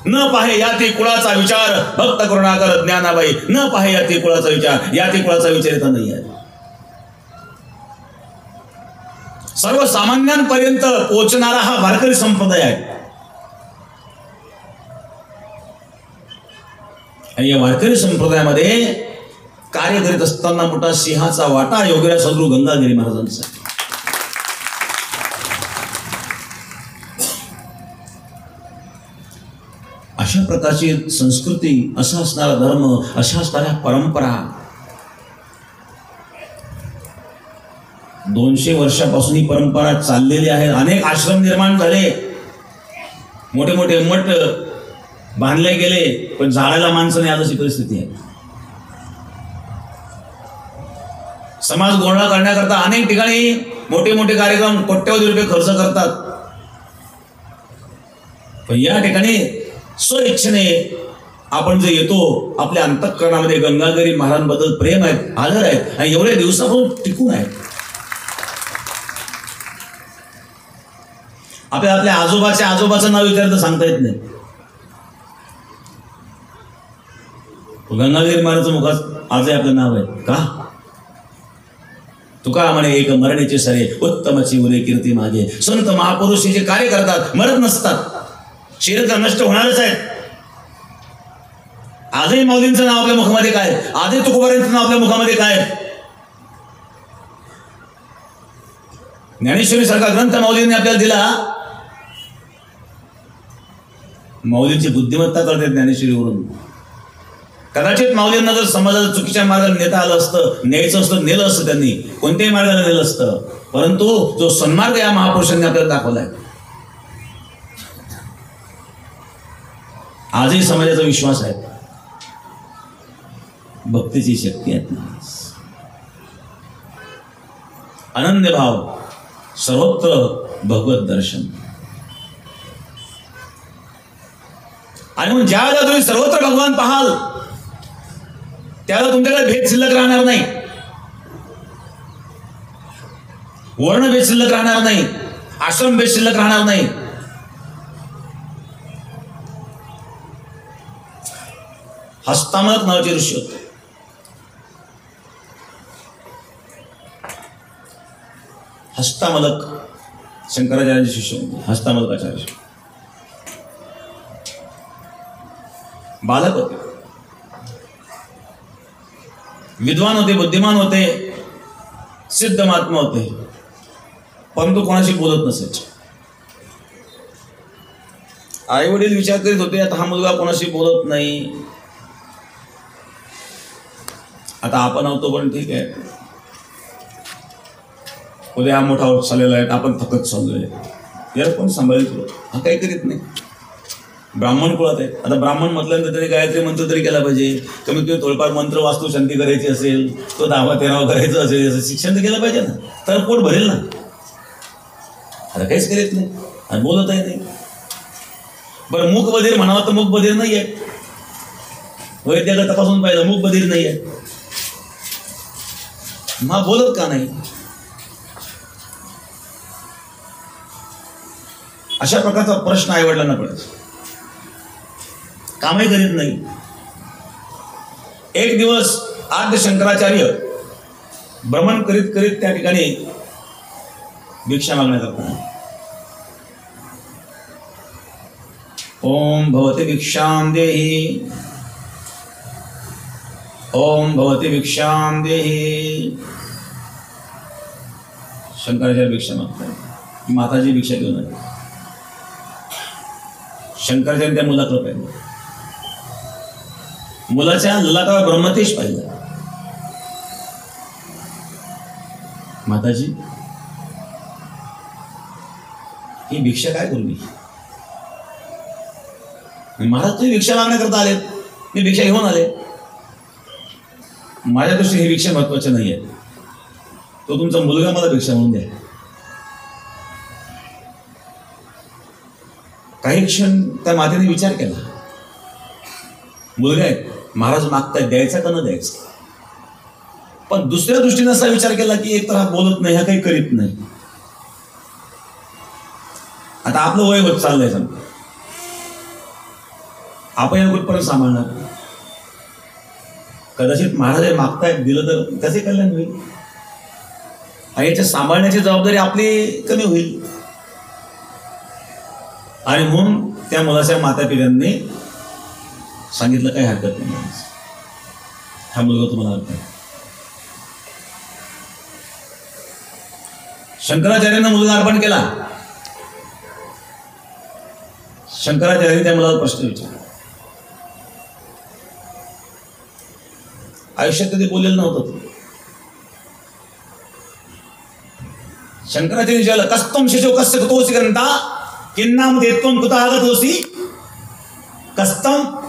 न पाहे याती कुळाचा विचार भक्त करुणाकर ज्ञानाबाई, न पाहे याती कुळाचा विचार, याती कुळाचा विचार इथं नाही आहे. सर्वसामान्यांपर्यंत पोहोचणारा हा वारकरी संप्रदाय आहे. आणि या वारकरी संप्रदायामध्ये कार्य करीत असताना मोठा सिंहाचा वाटा योगीराज सद्गुरू गंगागिरी महाराजांचा. अशा प्रकारची संस्कृती, असा असणारा धर्म, अशा असणाऱ्या परंपरा 200 वर्षापासून ही परंपरा चाललेली आहे. अनेक आश्रम निर्माण झाले, मोठे मोठे मठ बांधले गेले, पण झाडाला माणसं नाही, अशी परिस्थिती आहे. समाज गोळा करण्याकरता अनेक ठिकाणी मोठे मोठे कार्यक्रम कोट्यवधी रुपये खर्च करतात, पण या ठिकाणी स्वइच्छेने आपण जे येतो, आपल्या अंतःकरणामध्ये गंगाधरी महाराजांबद्दल प्रेम आहे, आदर आहे, आणि एवढ्या दिवसापासून टिकून आहे. आपल्या आजोबाचं नाव विचारलं सांगता येत नाही. गंगाधरी महाराजांचं मुखात आजही आपलं नाव आहे का? तुका म्हणे एक मरणेचे सरे, उत्तमची उरे कीर्ती मागे. संत महापुरुष जे कार्य करतात मरत नसतात, शरीर नष्ट होणारच आहेत. आजही माऊलींचं नाव आपल्या मुखामध्ये काय, आजही तुकोबारांचं नाव आपल्या मुखामध्ये काय. ज्ञानेश्वरी सारखा ग्रंथ माऊलींनी आपल्याला दिला. माऊलींची बुद्धिमत्ता कळते ज्ञानेश्वरीवरून. कदाचित माऊलींना जर समाजाला चुकीच्या मार्गाने नेता आलं असतं, न्यायचं असतं, नेलं असतं, त्यांनी कोणत्याही मार्गाला नेलं असतं, परंतु जो सन्मार्ग या महापुरुषांनी आपल्याला दाखवलाय, आजही समाजाचा विश्वास आहे. भक्तीची शक्ती आहे. अनन्य भाव, सर्वत्र भगवत दर्शन. आणि मग ज्यावेळेला तुम्ही सर्वत्र भगवान पाहाल, त्यावेळेला तुमच्याकडे भेद शिल्लक राहणार नाही, वर्ण भेद शिल्लक राहणार नाही, आश्रम भेद शिल्लक राहणार नाही. हस्तामलक नावाचे ऋषी होते. हस्तामलक शंकराचार्यांचे शिष्य होते. हस्तामलकाचार्य बालक होते, विद्वान होते, बुद्धिमान होते, सिद्ध महात्मा होते, परंतु कोणाशी बोलत नसायचे. आई वडील विचार करीत होते, आता हा मुलगा कोणाशी बोलत नाही, आता आपण होतो पण ठीक आहे, उद्या हा मोठा होत चाललेला आहे, आपण थकत चाललोय, याला कोण सांभाळेल? हा काही करीत नाही. ब्राह्मण कुळात आहे. आता ब्राह्मण म्हटल्यानंतर त्याने गायत्री मंत्र तरी केला पाहिजे, कमीत कमी थोडंफार मंत्र वास्तू शांती करायची असेल, तो 10-13 करायचं असेल, असं शिक्षण तर केलं पाहिजे ना, तर पोट भरेल ना. आता काहीच करीत नाही आणि बोलतही नाही. बरं, मूक बधीर म्हणावं तर मूक बधीर नाही आहे. वैद्याला तपासून पाहिलं, मूक बधीर नाही आहे, मग बोलत का नाही? अशा प्रकारचा प्रश्न आईवडिलांना पडायचा. कामही करीत नाही. एक दिवस आद्य शंकराचार्य भ्रमण करीत करीत त्या ठिकाणी भिक्षा मागण्याकरता, ओम भवते भिक्षां देहि, ओम भवते भिक्षां देहि. शंकराचार्य भिक्षा मागतात. माताजी भिक्षा घेऊन आली. शंकराचार्य त्या मुलाकडे पाहिलं. मुलाच्या ललाटावर ब्रह्मतेज पाहिलं. माताजी, ही भिक्षा काय करू मी? महाराज तुम्ही भिक्षा मागण्याकरता आलेत, मी भिक्षा घेऊन आले. माझ्या दृष्टीने ही भिक्षा महत्वाची नाही आहे, तो तुमचा मुलगा मला भिक्षा म्हणून द्या. काही क्षण त्या मातेने विचार केला, मुलगा आहे, महाराज मागताय, द्यायचा का न द्यायचा? पण दुसऱ्या दृष्टीने असा विचार केला की एक तर हा बोलत नाही, हा काही करीत नाही, आता आपलं वय होत चाललंय, समजा आपण या कुठपर्यंत सांभाळणार? कदाचित महाराज मागतायत, दिलं तर त्याचे कल्याण होईल आणि याच्या सांभाळण्याची जबाबदारी आपली कमी होईल. आणि म्हणून त्या मुलाच्या माता पित्यांनी सांगितलं काही हरकत नाही, हा मुलगा तुम्हाला हरकत. शंकराचार्यांना मुलगा अर्पण केला. शंकराचार्यांनी त्या मुलाला प्रश्न विचारला, आयुष्यात कधी बोललेलं नव्हतं. शंकराचार्य विचारलं, कस्तम शिशो कस्य कुतोसी गंता किन्नाम देत्वम कुतः आगतोसी.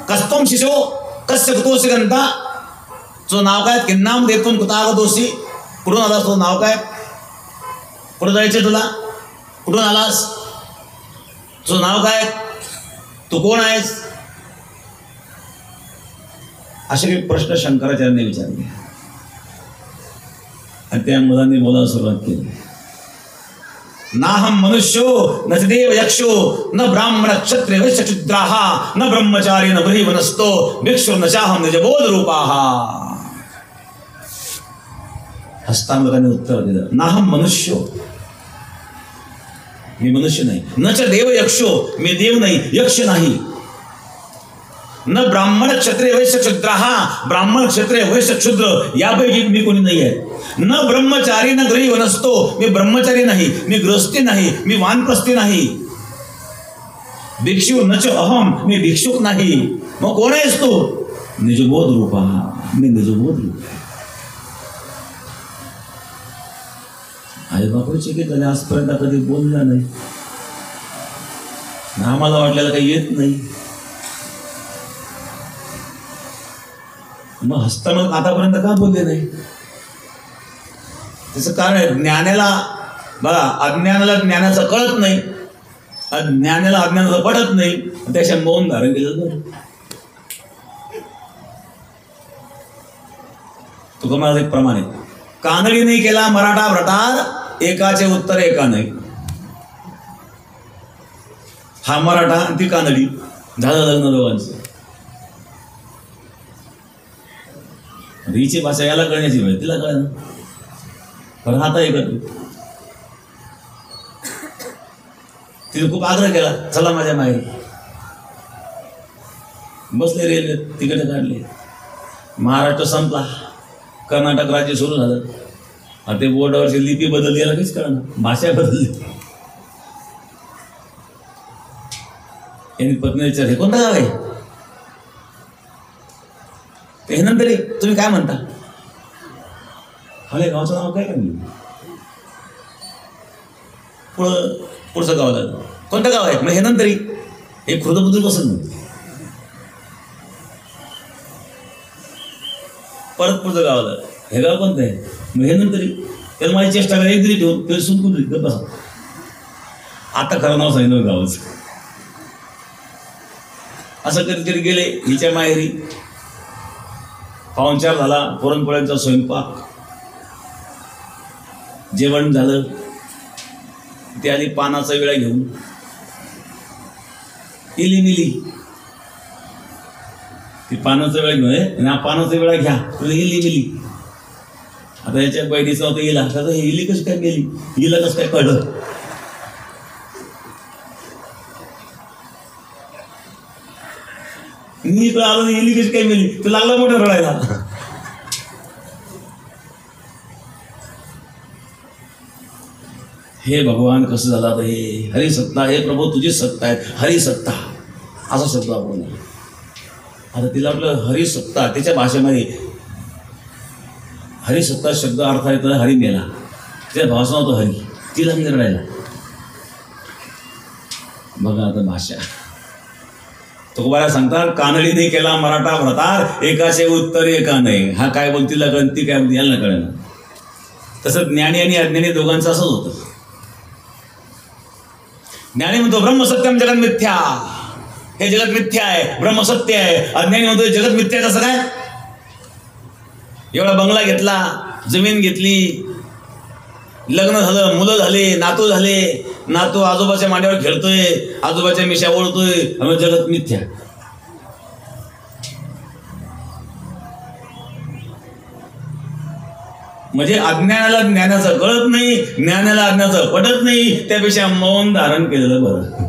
कस्तम शिशो कस्य कुतोसी गंता, तुझं नाव काय? किन्नाम देत्वम कुतः आगतोसी. कुठून आलास? तुझं नाव काय? कुठं जायचं तुला? कुठून आलास? तुझं नाव काय? तू कोण आहेस? असे काही प्रश्न शंकराचार्यांनी विचारले आणि त्या मुलांनी बोलायला सुरुवात केली. नाहम मनुष्यो न देव यक्षो न ब्राह्मण क्षत्रिय वैश्य शूद्राः न ब्रह्मचारी न ब्रह्म वनस्तो भिक्षुर न चाहम निजबोध रूपाः. हस्तांगराने उत्तर दिलं, नाहम मनुष्यो, मी मनुष्य नाही. न च देव यक्षो, मी देव नाही, यक्ष नाही. न ब्राह्मण क्षत्रिय वैश्य शूद्राः, ब्राह्मण क्षत्रिय वैश्य शूद्र यापैकी मी कोणी नाही आहे. न ब्रह्मचारी न गृही वनस्तो, मी ब्रह्मचारी नाही, मी गृहस्थी नाही, मी वानप्रस्थी नाही. भिक्षु न च अहम, मी भिक्षुक नाही. मग कोण आहेस तू? निजबोध रूपा, मी निजबोध रूप. आई बापू चिकित झाले, आजपर्यंत कधी बोलला नाही, आम्हाला वाटलेलं काही येत नाही. मग हसताना आतापर्यंत का बोलले नाही? त्याचं कारण आहे, ज्ञानाला बघा, अज्ञानाला ज्ञानाचं कळत नाही, अज्ञानाला अज्ञानाचं पडत नाही, त्याच्या मौन धारण केलं बरं. तुका मला एक प्रमाण आहे, कानडी नाही केला मराठा भ्रटार, एकाचे उत्तर एका नाही. हा मराठा आणि ती कानडी, झालं लग्न दोघांचं. हिची भाषा याला कळण्याची पाहिजे, तिला कळणं, पण आता हे करतो. तिने खूप आग्रह केला, चला माझ्या माहेरी. बसले रेल्वे, तिकडे काढले. महाराष्ट्र संपला, कर्नाटक राज्य सुरू झालं. आता ते बोर्डावरची लिपी बदलली, याला काहीच कळणार, भाषा बदलली. यांनी पत्नी विचारले, कोणतं गाव आहे? ते नंतर तुम्ही काय म्हणता? हले गावचं नाव काय काय? पुढचं गाव झालं, कोणतं गाव आहे? म्हणजे हे नंतरी हे खुर्दबुद्रुक बसत नव्हतं. परत पुढचं गाव आलं, हे गाव कोणतं आहे? मग हे नंतरी त्याला माझी चेष्टा करा, एक दिली ठेवून त्याला सुन कुठली बसा. आता खरं नाव सांगितलं गावाचं. असं कधीतरी गेले हिच्या माहेरी, पाहुणचार झाला, पुरणपोळ्यांचा स्वयंपाक, जेवण झालं. ती आली पानाचा विळा घेऊन, इली मिली. ती पानाचा विळा घेऊन, ना पानाचा विळा घ्या, इली मिली. आता याच्या बहिणीचा होतं इला, आता हे इली कशी काय गेली, इला कसं काय कळलं? मी इकडं आलो, इली कशी काय मिली, तर लागला मोठा रडायला. हे भगवान कसं झालं आता? हे हरिसत्ता, हे प्रभू तुझी सत्ता आहे, हरिसत्ता असा शब्द आपण. आता तिला आपलं हरिसत्ता, त्याच्या भाषेमध्ये हरिसत्ता शब्द अर्थ आहे तर हरी मेला, त्या भाषा होतो हरी, तिला रडायला. बघा आता भाषा. तुकोबाला सांगतात, कानडी नाही केला मराठा भ्रतार, एकाचे उत्तर एका नाही. हा काय बोलती कळण, ती काय बोलती याला ना कळलं. तसं ज्ञानी आणि अज्ञानी दोघांचं असंच होतं. ज्ञानी म्हणतो ब्रह्म सत्यम जगत मिथ्या, हे जगत मिथ्या आहे, ब्रह्म सत्य आहे. अज्ञानी म्हणतो जगत मिथ्या. कसं काय? एवढा बंगला घेतला, जमीन घेतली, लग्न झालं, मुलं झाले, नातू झाले, नातू आजोबाच्या मांड्यावर खेळतोय, आजोबाच्या मिशा ओळतोय, जगत मिथ्या. म्हणजे अज्ञानाला ज्ञानाचं कळत नाही, ज्ञानाला अज्ञानाचं पटत नाही, त्यापेक्षा मौन धारण केलेलं बरं.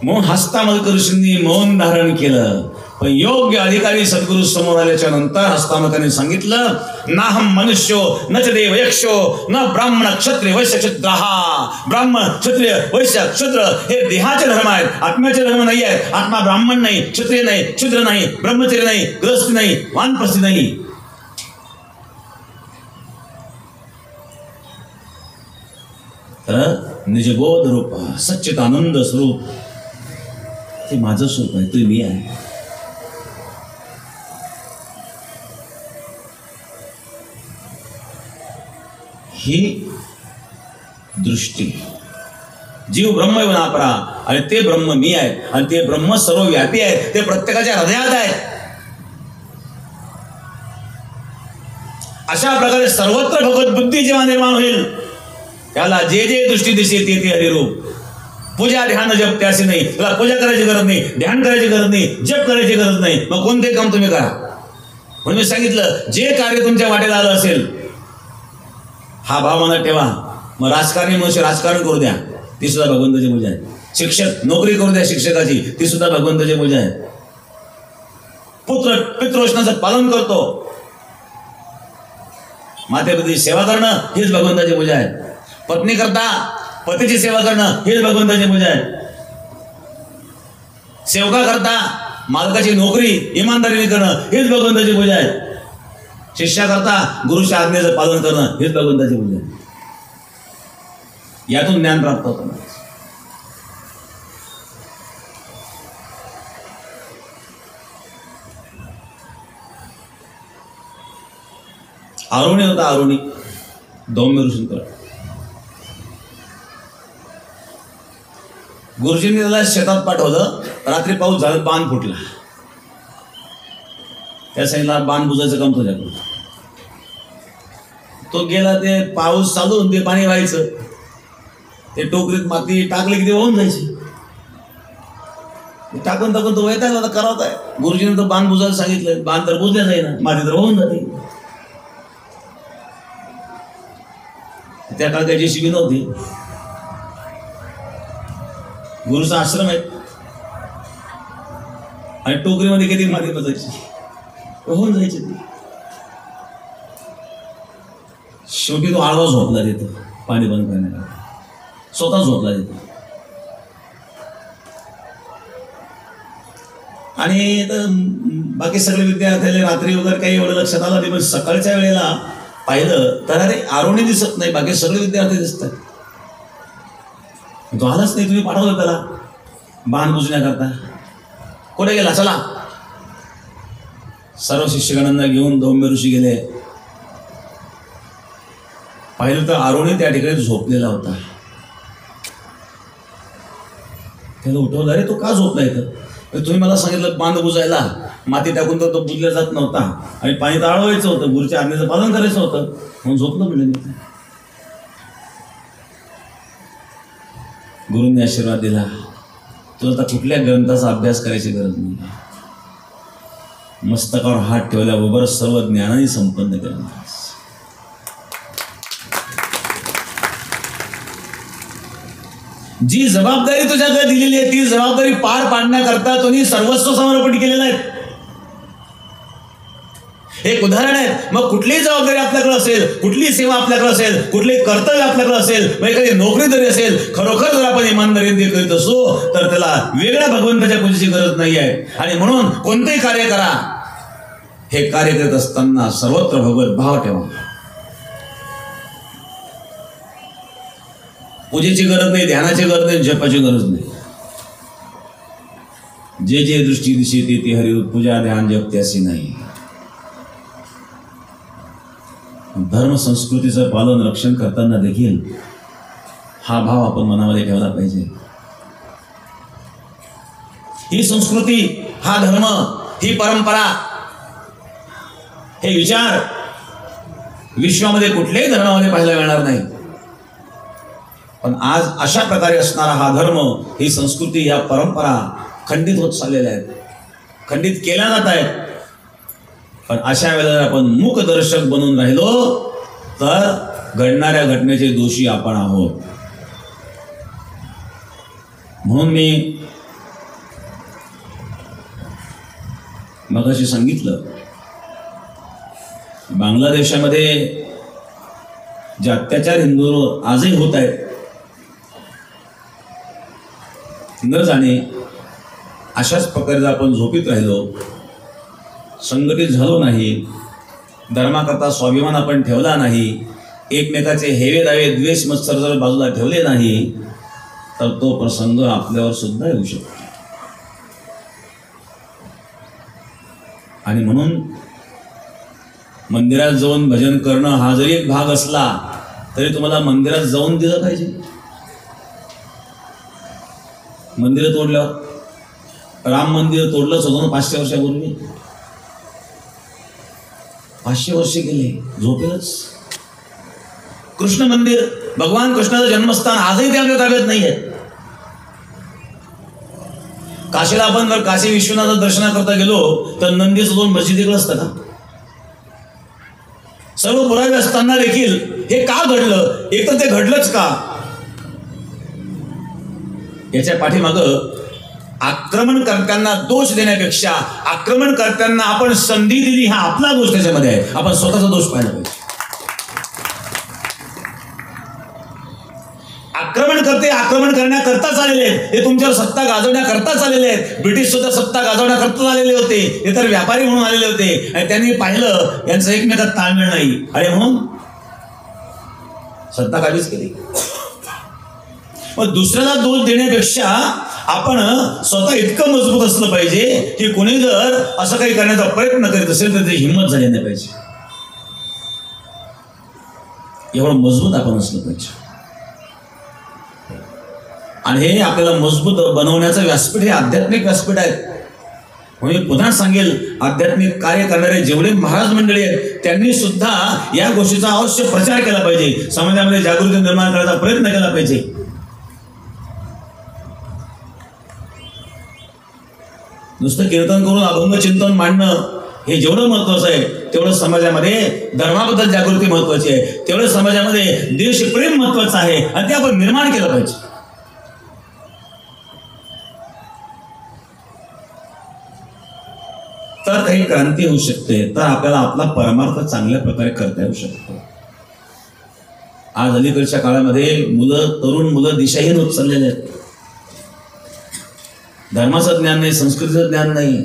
मौन हस्तामलकर ऋषींनी मौन धारण केलं. पण योग्य अधिकारी सद्गुरू समोर आल्याच्या नंतर असताना त्यांनी सांगितलं, नाहम मनुष्यो न च देव यक्षो न ब्राह्मण क्षत्रिय वैश्य क्षत्राहा. ब्राह्मण क्षत्रिय वैश्य क्षत्र हे देहाचे धर्म आहेत, आत्म्याचे धर्म नाही आहेत. आत्मा ब्राह्मण नाही, क्षत्रिय नाही, क्षुद्र नाही, ब्रह्मचर्य नाही, ग्रस्त नाही, वानप्रस्थ नाही. तर निजबोध रूप सच्चिदानंद स्वरूप ते माझं स्वरूप आहे, ते मी आहे. ही दृष्टी, जीव ब्रह्म विनापरा आणि ते ब्रह्म मी आहे आणि ते ब्रह्म सर्वव्यापी आहे, ते प्रत्येकाच्या हृदयात आहे. अशा प्रकारे सर्वत्र भगवत बुद्धी जेव्हा निर्माण होईल त्याला जे जे दृष्टी दिसेल ते हरिरूप. पूजा ध्यान जप त्याशी नाही, त्याला पूजा करायची गरज नाही, ध्यान करायची गरज नाही, जप करायची गरज नाही. मग कोणते काम तुम्ही करा. म्हणून मी सांगितलं, जे कार्य तुमच्या वाटेला आलं असेल हा भाव मनात ठेवा. मग राजकारणी मनुष्य राजकारण करू द्या, ती सुद्धा भगवंताची पूजा आहे. शिक्षक नोकरी करू द्या शिक्षकाची, ती सुद्धा भगवंताची पूजा आहे. पुत्र पितृवचनाचं पालन करतो, मातेप्रती सेवा करणं हीच भगवंताची पूजा आहे. पत्नी करता पतीची सेवा करणं हीच भगवंताची पूजा आहे. सेवका करता मालकाची नोकरी इमानदारीने करणं हीच भगवंताची पूजा आहे. शिष्या करता गुरुच्या आज्ञेचं पालन करणं हेच भगवंताची पूजा आहे. यातून ज्ञान प्राप्त होतं. आरुणी होता, आरुणी दौम्य ऋषींकडे. गुरुजींनी त्याला शेतात पाठवलं. रात्री पाऊस झाला, बाण फुटला. त्या साईडला बाण बुजायचं काम तुझ्याकडून. तो गेला, ते पाऊस चालू ते पाणी व्हायचं, ते टोकरीत माती टाकले की ते वाहून जायची. टाकून टाकून तो वैतागला, आता करावं काय. गुरुजीने तर बाण बुजायला सांगितलं, बाण तर बुजल्या जाईना, माती तर वाहून जाते. त्या काळात त्याची शिबी नव्हती. गुरुचा आश्रम आहे आणि टोकरीमध्ये किती माती बसायची, होऊन जायची. शेवटी तो आळवा झोपला तिथं पाणी बंद करण्याला, स्वतः झोपला तिथं. आणि बाकी सगळे विद्यार्थ्याला रात्री वगैरे काही एवढं लक्षात आलं नाही, पण सकाळच्या वेळेला पाहिलं तर अरे आरोणी दिसत नाही, बाकी सगळे विद्यार्थी दिसतात. तो आलाच नाही. तुम्ही पाठवलं त्याला बाण बुजण्याकरता. कुठे गेला, चला. सर्व शिष्यगणांना घेऊन दौम्य ऋषी गेले. पाहिलं तर आरोणी त्या ठिकाणी झोपलेला होता. त्याला उठवलं, अरे तो का झोपला इथं. तुम्ही मला सांगितलं बांध बुजायला, माती टाकून तर तो बुजला जात नव्हता आणि पाणी ताळवायचं होतं, गुरुच्या आज्ञेचं पालन करायचं होतं, म्हणून झोपलं म्हणलं मी. गुरुंनी आशीर्वाद दिला, तुला आता कुठल्या ग्रंथाचा अभ्यास करायची गरज नाही. मस्तकावर हात ठेवल्याबरोबर सर्व ज्ञानाने संपन्न केलं. जी जबाबदारी तुझ्याकडे दिलेली आहे ती जबाबदारी पार पाडण्याकरता तुम्ही सर्वस्व समर्पण केलेलं आहे. एक उदाहरण आहे. मग कुठलीही जबाबदारी आपल्याकडे असेल, कुठली सेवा आपल्याकडे असेल, कुठले कर्तव्य आपल्याकडे असेल, मग एखादी नोकरी जरी असेल, खरोखर जर आपण इमानदारीने करीत असो तर त्याला वेगळ्या भगवंताच्या पूजेची गरज नाही आहे. आणि म्हणून कोणतेही कार्य करा, हे कार्य करत असताना सर्वत्र भगवत भाव ठेवा. पूजेची गरज नाही, ध्यानाची गरज नाही, जपाची गरज नाही. जे जे दृष्टी दिशे ते हरिरूप. पूजा ध्यान जप त्याशी नाही. धर्म संस्कृतीचं पालन रक्षण करताना देखील हा भाव आपण मनामध्ये ठेवला पाहिजे. ही संस्कृती, हा धर्म, ही परंपरा, हे विचार विश्वामध्ये कुठल्याही धर्मामध्ये पाहायला मिळणार नाही. पण आज अशा प्रकारे असणारा हा धर्म, ही संस्कृती, या परंपरा खंडित होत चाललेल्या आहेत, खंडित केल्या जात आहेत. पण अशा वेळेला आपण मूकदर्शक बनून राहिलो तर घडणाऱ्या घटनेचे दोषी आपण आहोत. म्हणून मी मगाशी सांगितलं, बांगलादेशामध्ये जे अत्याचार हिंदूंवर आजही होत आहेत, न जाणे अशाच प्रकारे जर आपण झोपीत राहिलो, संघटित झालो नाही, धर्माकरता स्वाभिमान आपण ठेवला नाही, एकमेकाचे हेवे दावे द्वेष मत्सर जर बाजूला ठेवले नाही, तर तो प्रसंग आपल्यावर सुद्धा येऊ शकतो. आणि म्हणून मंदिरात जाऊन भजन करणं हा जरी एक भाग असला तरी तुम्हाला मंदिरात जाऊन दिलं पाहिजे. मंदिरं तोडल्यावर, राम मंदिर तोडलंच होतं 500 वर्षापूर्वी, 500 वर्षे गेले झोपेलच. कृष्ण मंदिर, भगवान कृष्णाचं जन्मस्थान आजही ते आपल्या ताब्यात नाही आहे. काशीला आपण जर काशी विश्वनाथ दर्शनाकरता गेलो तर नंदीचं 2 मस्जिदीकडे असतं का? सर्व पुरावे असताना देखील हे का घडलं? एक तर ते घडलंच का? याच्या पाठीमागं आक्रमणकर्त्यांना दोष देण्यापेक्षा आक्रमणकर्त्यांना आपण संधी दिली हा आपला दोष त्याच्यामध्ये आहे. आपण स्वतःचा दोष पाहिला पाहिजे. आक्रमणकर्ते आक्रमण करण्याकरताच आलेले आहेत, हे तुमच्यावर सत्ता गाजवण्याकरताच आलेले आहेत. ब्रिटिश सुद्धा सत्ता गाजवण्याकरताच आलेले होते, हे तर व्यापारी म्हणून आलेले होते. आणि त्यांनी पाहिलं यांचं एकमेकात ताळमेळ नाही, आणि म्हणून सत्ता काबीज केली. मग दुसऱ्याला दोष देण्यापेक्षा आपण स्वतः इतकं मजबूत असलं पाहिजे की कोणी जर असं काही करण्याचा प्रयत्न करीत असेल तर त्याची हिंमत झाली नाही पाहिजे. एवढं मजबूत आपण असलं पाहिजे. आणि हे आपल्याला मजबूत बनवण्याचं व्यासपीठ हे आध्यात्मिक व्यासपीठ आहे. म्हणून पुन्हा सांगेल, आध्यात्मिक कार्य करणारे जेवढे महाराज मंडळी आहेत त्यांनी सुद्धा या गोष्टीचा अवश्य प्रचार केला पाहिजे, समाजामध्ये जागृती निर्माण करण्याचा प्रयत्न केला पाहिजे. नुसतं कीर्तन करून अभंग चिंतन मांडणं हे जेवढं महत्वाचं आहे तेवढं समाजामध्ये धर्माबद्दल जागृती महत्वाची आहे, तेवढं समाजामध्ये देशप्रेम महत्वाचं आहे, आणि ते आपण निर्माण केलं पाहिजे. तर काही क्रांती होऊ शकते, तर आपल्याला आपला परमार्थ चांगल्या प्रकारे करता येऊ शकतो. आज अलीकडच्या काळामध्ये तरुण मुलं दिशाहीन होत चाललेले आहेत. धर्माचं ज्ञान नाही, संस्कृतीचं ज्ञान नाही,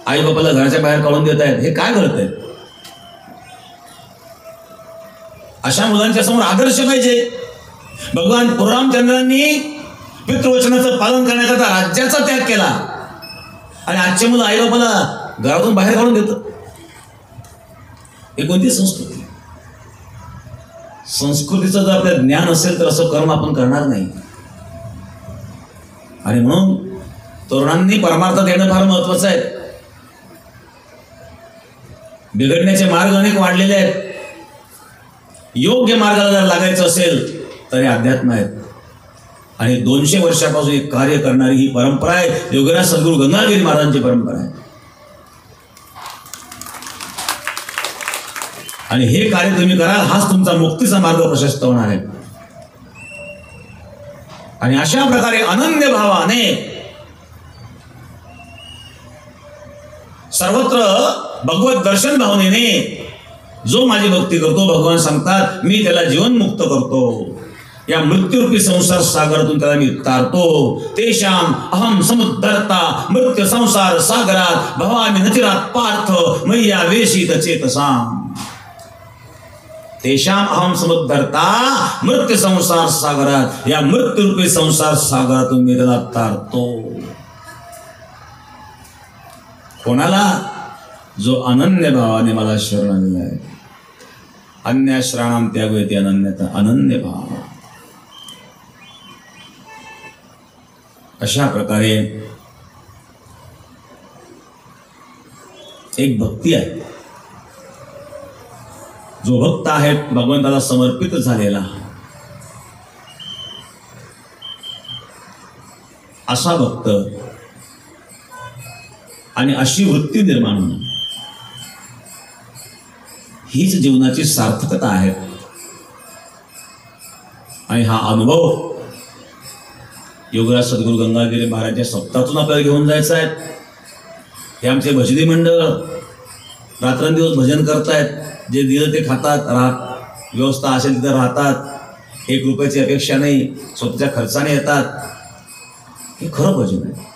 आई बापाला घराच्या बाहेर काढून देत आहेत. हे काय घडत आहे? अशा मुलांच्या समोर आदर्श पाहिजे. भगवान परशुरामचंद्रांनी पितृवचनाचं पालन करण्याकरता राज्याचा त्याग केला, आणि आजचे मुलं आई बापाला घरातून बाहेर काढून देतात. ही कोणती संस्कृती? संस्कृतीचं जर आपलं ज्ञान असेल तर असं कर्म आपण करणार नाही. आणि म्हणून तरुणांनी परमार्थ देणं फार महत्वाचं आहे. बिघडण्याचे मार्ग अनेक वाढलेले आहेत. योग्य मार्गाला जर लागायचं असेल तर हे अध्यात्म आहेत. आणि 200 वर्षापासून एक कार्य करणारी ही परंपरा आहे, योगीराज सद्गुरू गंगागिरी महाराजांची परंपरा आहे. आणि हे कार्य तुम्ही कराल, हाच तुमचा मुक्तीचा मार्ग प्रशस्त होणार आहे. आणि अशा प्रकारे अनन्य भावाने सर्वत्र भगवत दर्शन भावनेने जो माझी भक्ती करतो, भगवान सांगतात मी त्याला जीवनमुक्त करतो. या मृत्यूरूपी संसार सागरातून त्याला मी तारतो. तेषाम अहम समुद्धरता मृत्यू संसार सागरात भवामी नचिरात पार्थ मय्या वेशित चेतसाम. तेषाम अहम समुद्धरता मृत्यू संसार सागरात, या मृत्यूरूपी संसार सागरातून मी त्याला तारतो. कोणाला? जो अनन्य भावाने मला शरण आलेला आहे. अन्याश्रणाम त्यागोयते अनन्यता, अनन्य भाव. अशा प्रकारे एक भक्ती आहे. जो भक्त आहे भगवंताला समर्पित झालेला, असा भक्त आणि अशी वृत्ती निर्माण होणं हीच जीवनाची सार्थकता आहे. आणि हा अनुभव योगीराज सद्गुरू गंगागिरी महाराजांच्या सप्ताहातून आपल्याला घेऊन जायचा आहे. हे आमचे भजनी मंडळ रात्रंदिवस भजन करतायत, जे दिलं ते खातात, व्यवस्था असेल तिथं राहतात, 1 रुपयाची अपेक्षा नाही, स्वतःच्या खर्चाने येतात. हे खरं भजन आहे.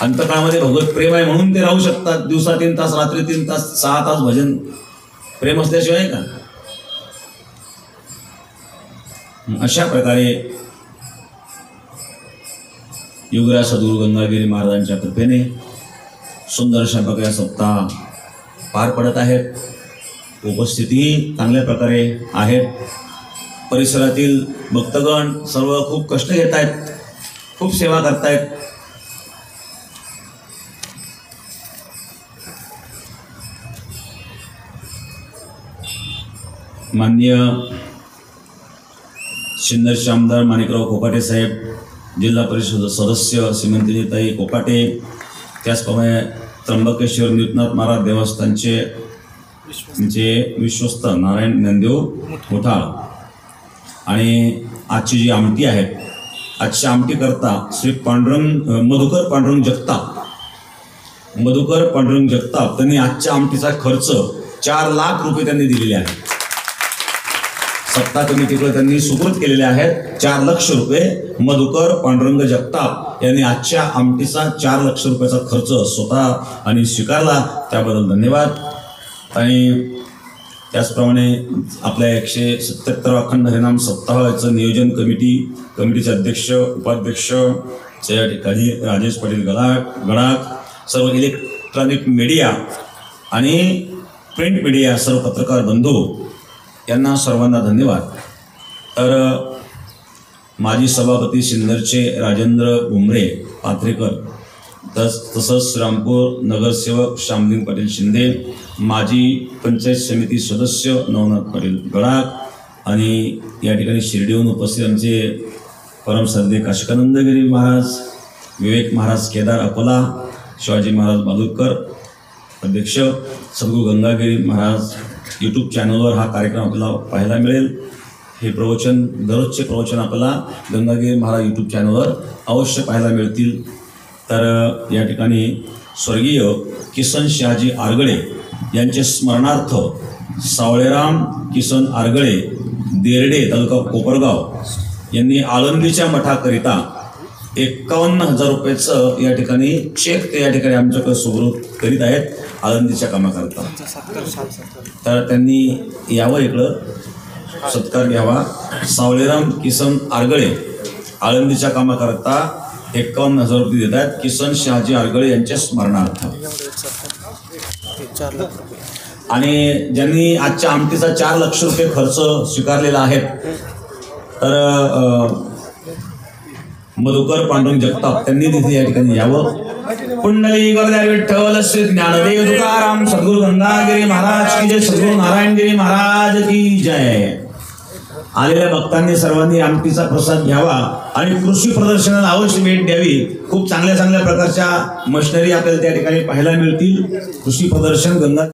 अंतकाळामध्ये भगवत प्रेम आहे म्हणून ते राहू शकतात. दिवसा 3 तास, रात्री 3 तास, 6 तास भजन. प्रेम असल्याशिवाय का? अशा प्रकारे युगराज सद्गुरू गंगागिरी महाराजांच्या कृपेने सुंदर अशा प्रकारे सप्ताह पार पडत आहेत. उपस्थितीही चांगल्या प्रकारे आहेत. परिसरातील भक्तगण सर्व खूप कष्ट घेत आहेत, खूप सेवा करतायत. माननीय सिन्नरचे आमदार माणिकराव कोकाटे साहेब, जिल्हा परिषद सदस्य श्रीमंतीताई कोकाटे, त्याचप्रमाणे त्र्यंबकेश्वर निवृत्तनाथ महाराज देवस्थानचे विश्वस्त नारायण ज्ञानदेव मोठाळ, आणि आजची जी आमटी आहे, आजच्या आमटीकरता श्री मधुकर पांडुरंग जगताप त्यांनी आजच्या आमटीचा खर्च 4 लाख रुपये त्यांनी दिलेले आहेत. सत्ता कमिटीकडे त्यांनी सुपूर्द केलेले आहेत 4 लक्ष रुपये. मधुकर पांडुरंग जगताप यांनी आजच्या आमटीचा 4 लक्ष रुपयाचा खर्च स्वतः आणि स्वीकारला, त्याबद्दल धन्यवाद. आणि त्याचप्रमाणे आपल्या 177 अखंड हरिनाम सप्ताहाचं नियोजन कमिटीचे अध्यक्ष उपाध्यक्ष या ठिकाणी राजेश पाटील गडाख, सर्व इलेक्ट्रॉनिक मीडिया आणि प्रिंट मीडिया, सर्व पत्रकार बंधू यांना सर्वांना धन्यवाद. तर माजी सभापती सिन्नरचे राजेंद्र भुमरे पात्रेकर, तसंच श्रीरामपूर नगरसेवक श्यामलिंग पाटील शिंदे, माजी पंचायत समिती सदस्य नवनाथ पाटील गडाख, आणि या ठिकाणी शिर्डीहून उपस्थित आमचे परमश्रद्धेय काशिकानंदगिरी महाराज, विवेक महाराज केदार अकोला, शिवाजी महाराज बालुरकर अध्यक्ष, सद्गुरू गंगागिरी महाराज यूट्यूब चॅनलवर हा कार्यक्रम आपल्याला पाहायला मिळेल. हे प्रवचन, दररोजचे प्रवचन आपल्याला गंगागिरी महाराज यूट्यूब चॅनलवर अवश्य पाहायला मिळतील. तर या ठिकाणी स्वर्गीय किसन शहाजी आरगळे यांचे स्मरणार्थ सावळेराम किसन आरगळे, देरडे तालुका कोपरगाव यांनी आळंदीच्या मठाकरिता 51,000 रुपयाचं या ठिकाणी चेक ते या ठिकाणी आमच्याकडे सुपूर्द करीत आहेत आळंदीच्या कामाकरता. तर त्यांनी यावं, इकडं सत्कार घ्यावा. सावळेराम किसन आरगळे आळंदीच्या कामाकरता 51,000 रुपये देत आहेत किसन शहाजी आरगळे यांच्या स्मरणार्थ. आणि ज्यांनी आजच्या आमटीचा 4 लक्ष रुपये खर्च स्वीकारलेला आहे, तर मधुकर पांडुरंग जगताप त्यांनी तिथे या ठिकाणी यावं. पुंडली गरजा विठ्ठल श्री ज्ञानदेव तुकाराम सद्गुरू गंगागिरी महाराज की जय, सद्गुरू नारायणगिरी महाराज की जय. आलेल्या भक्तांनी सर्वांनी आमटीचा प्रसाद घ्यावा आणि कृषी प्रदर्शनाला अवश्य भेट द्यावी. खूप चांगल्या प्रकारच्या मशिनरी आपल्याला त्या ठिकाणी पाहायला मिळतील. कृषी प्रदर्शन गंगा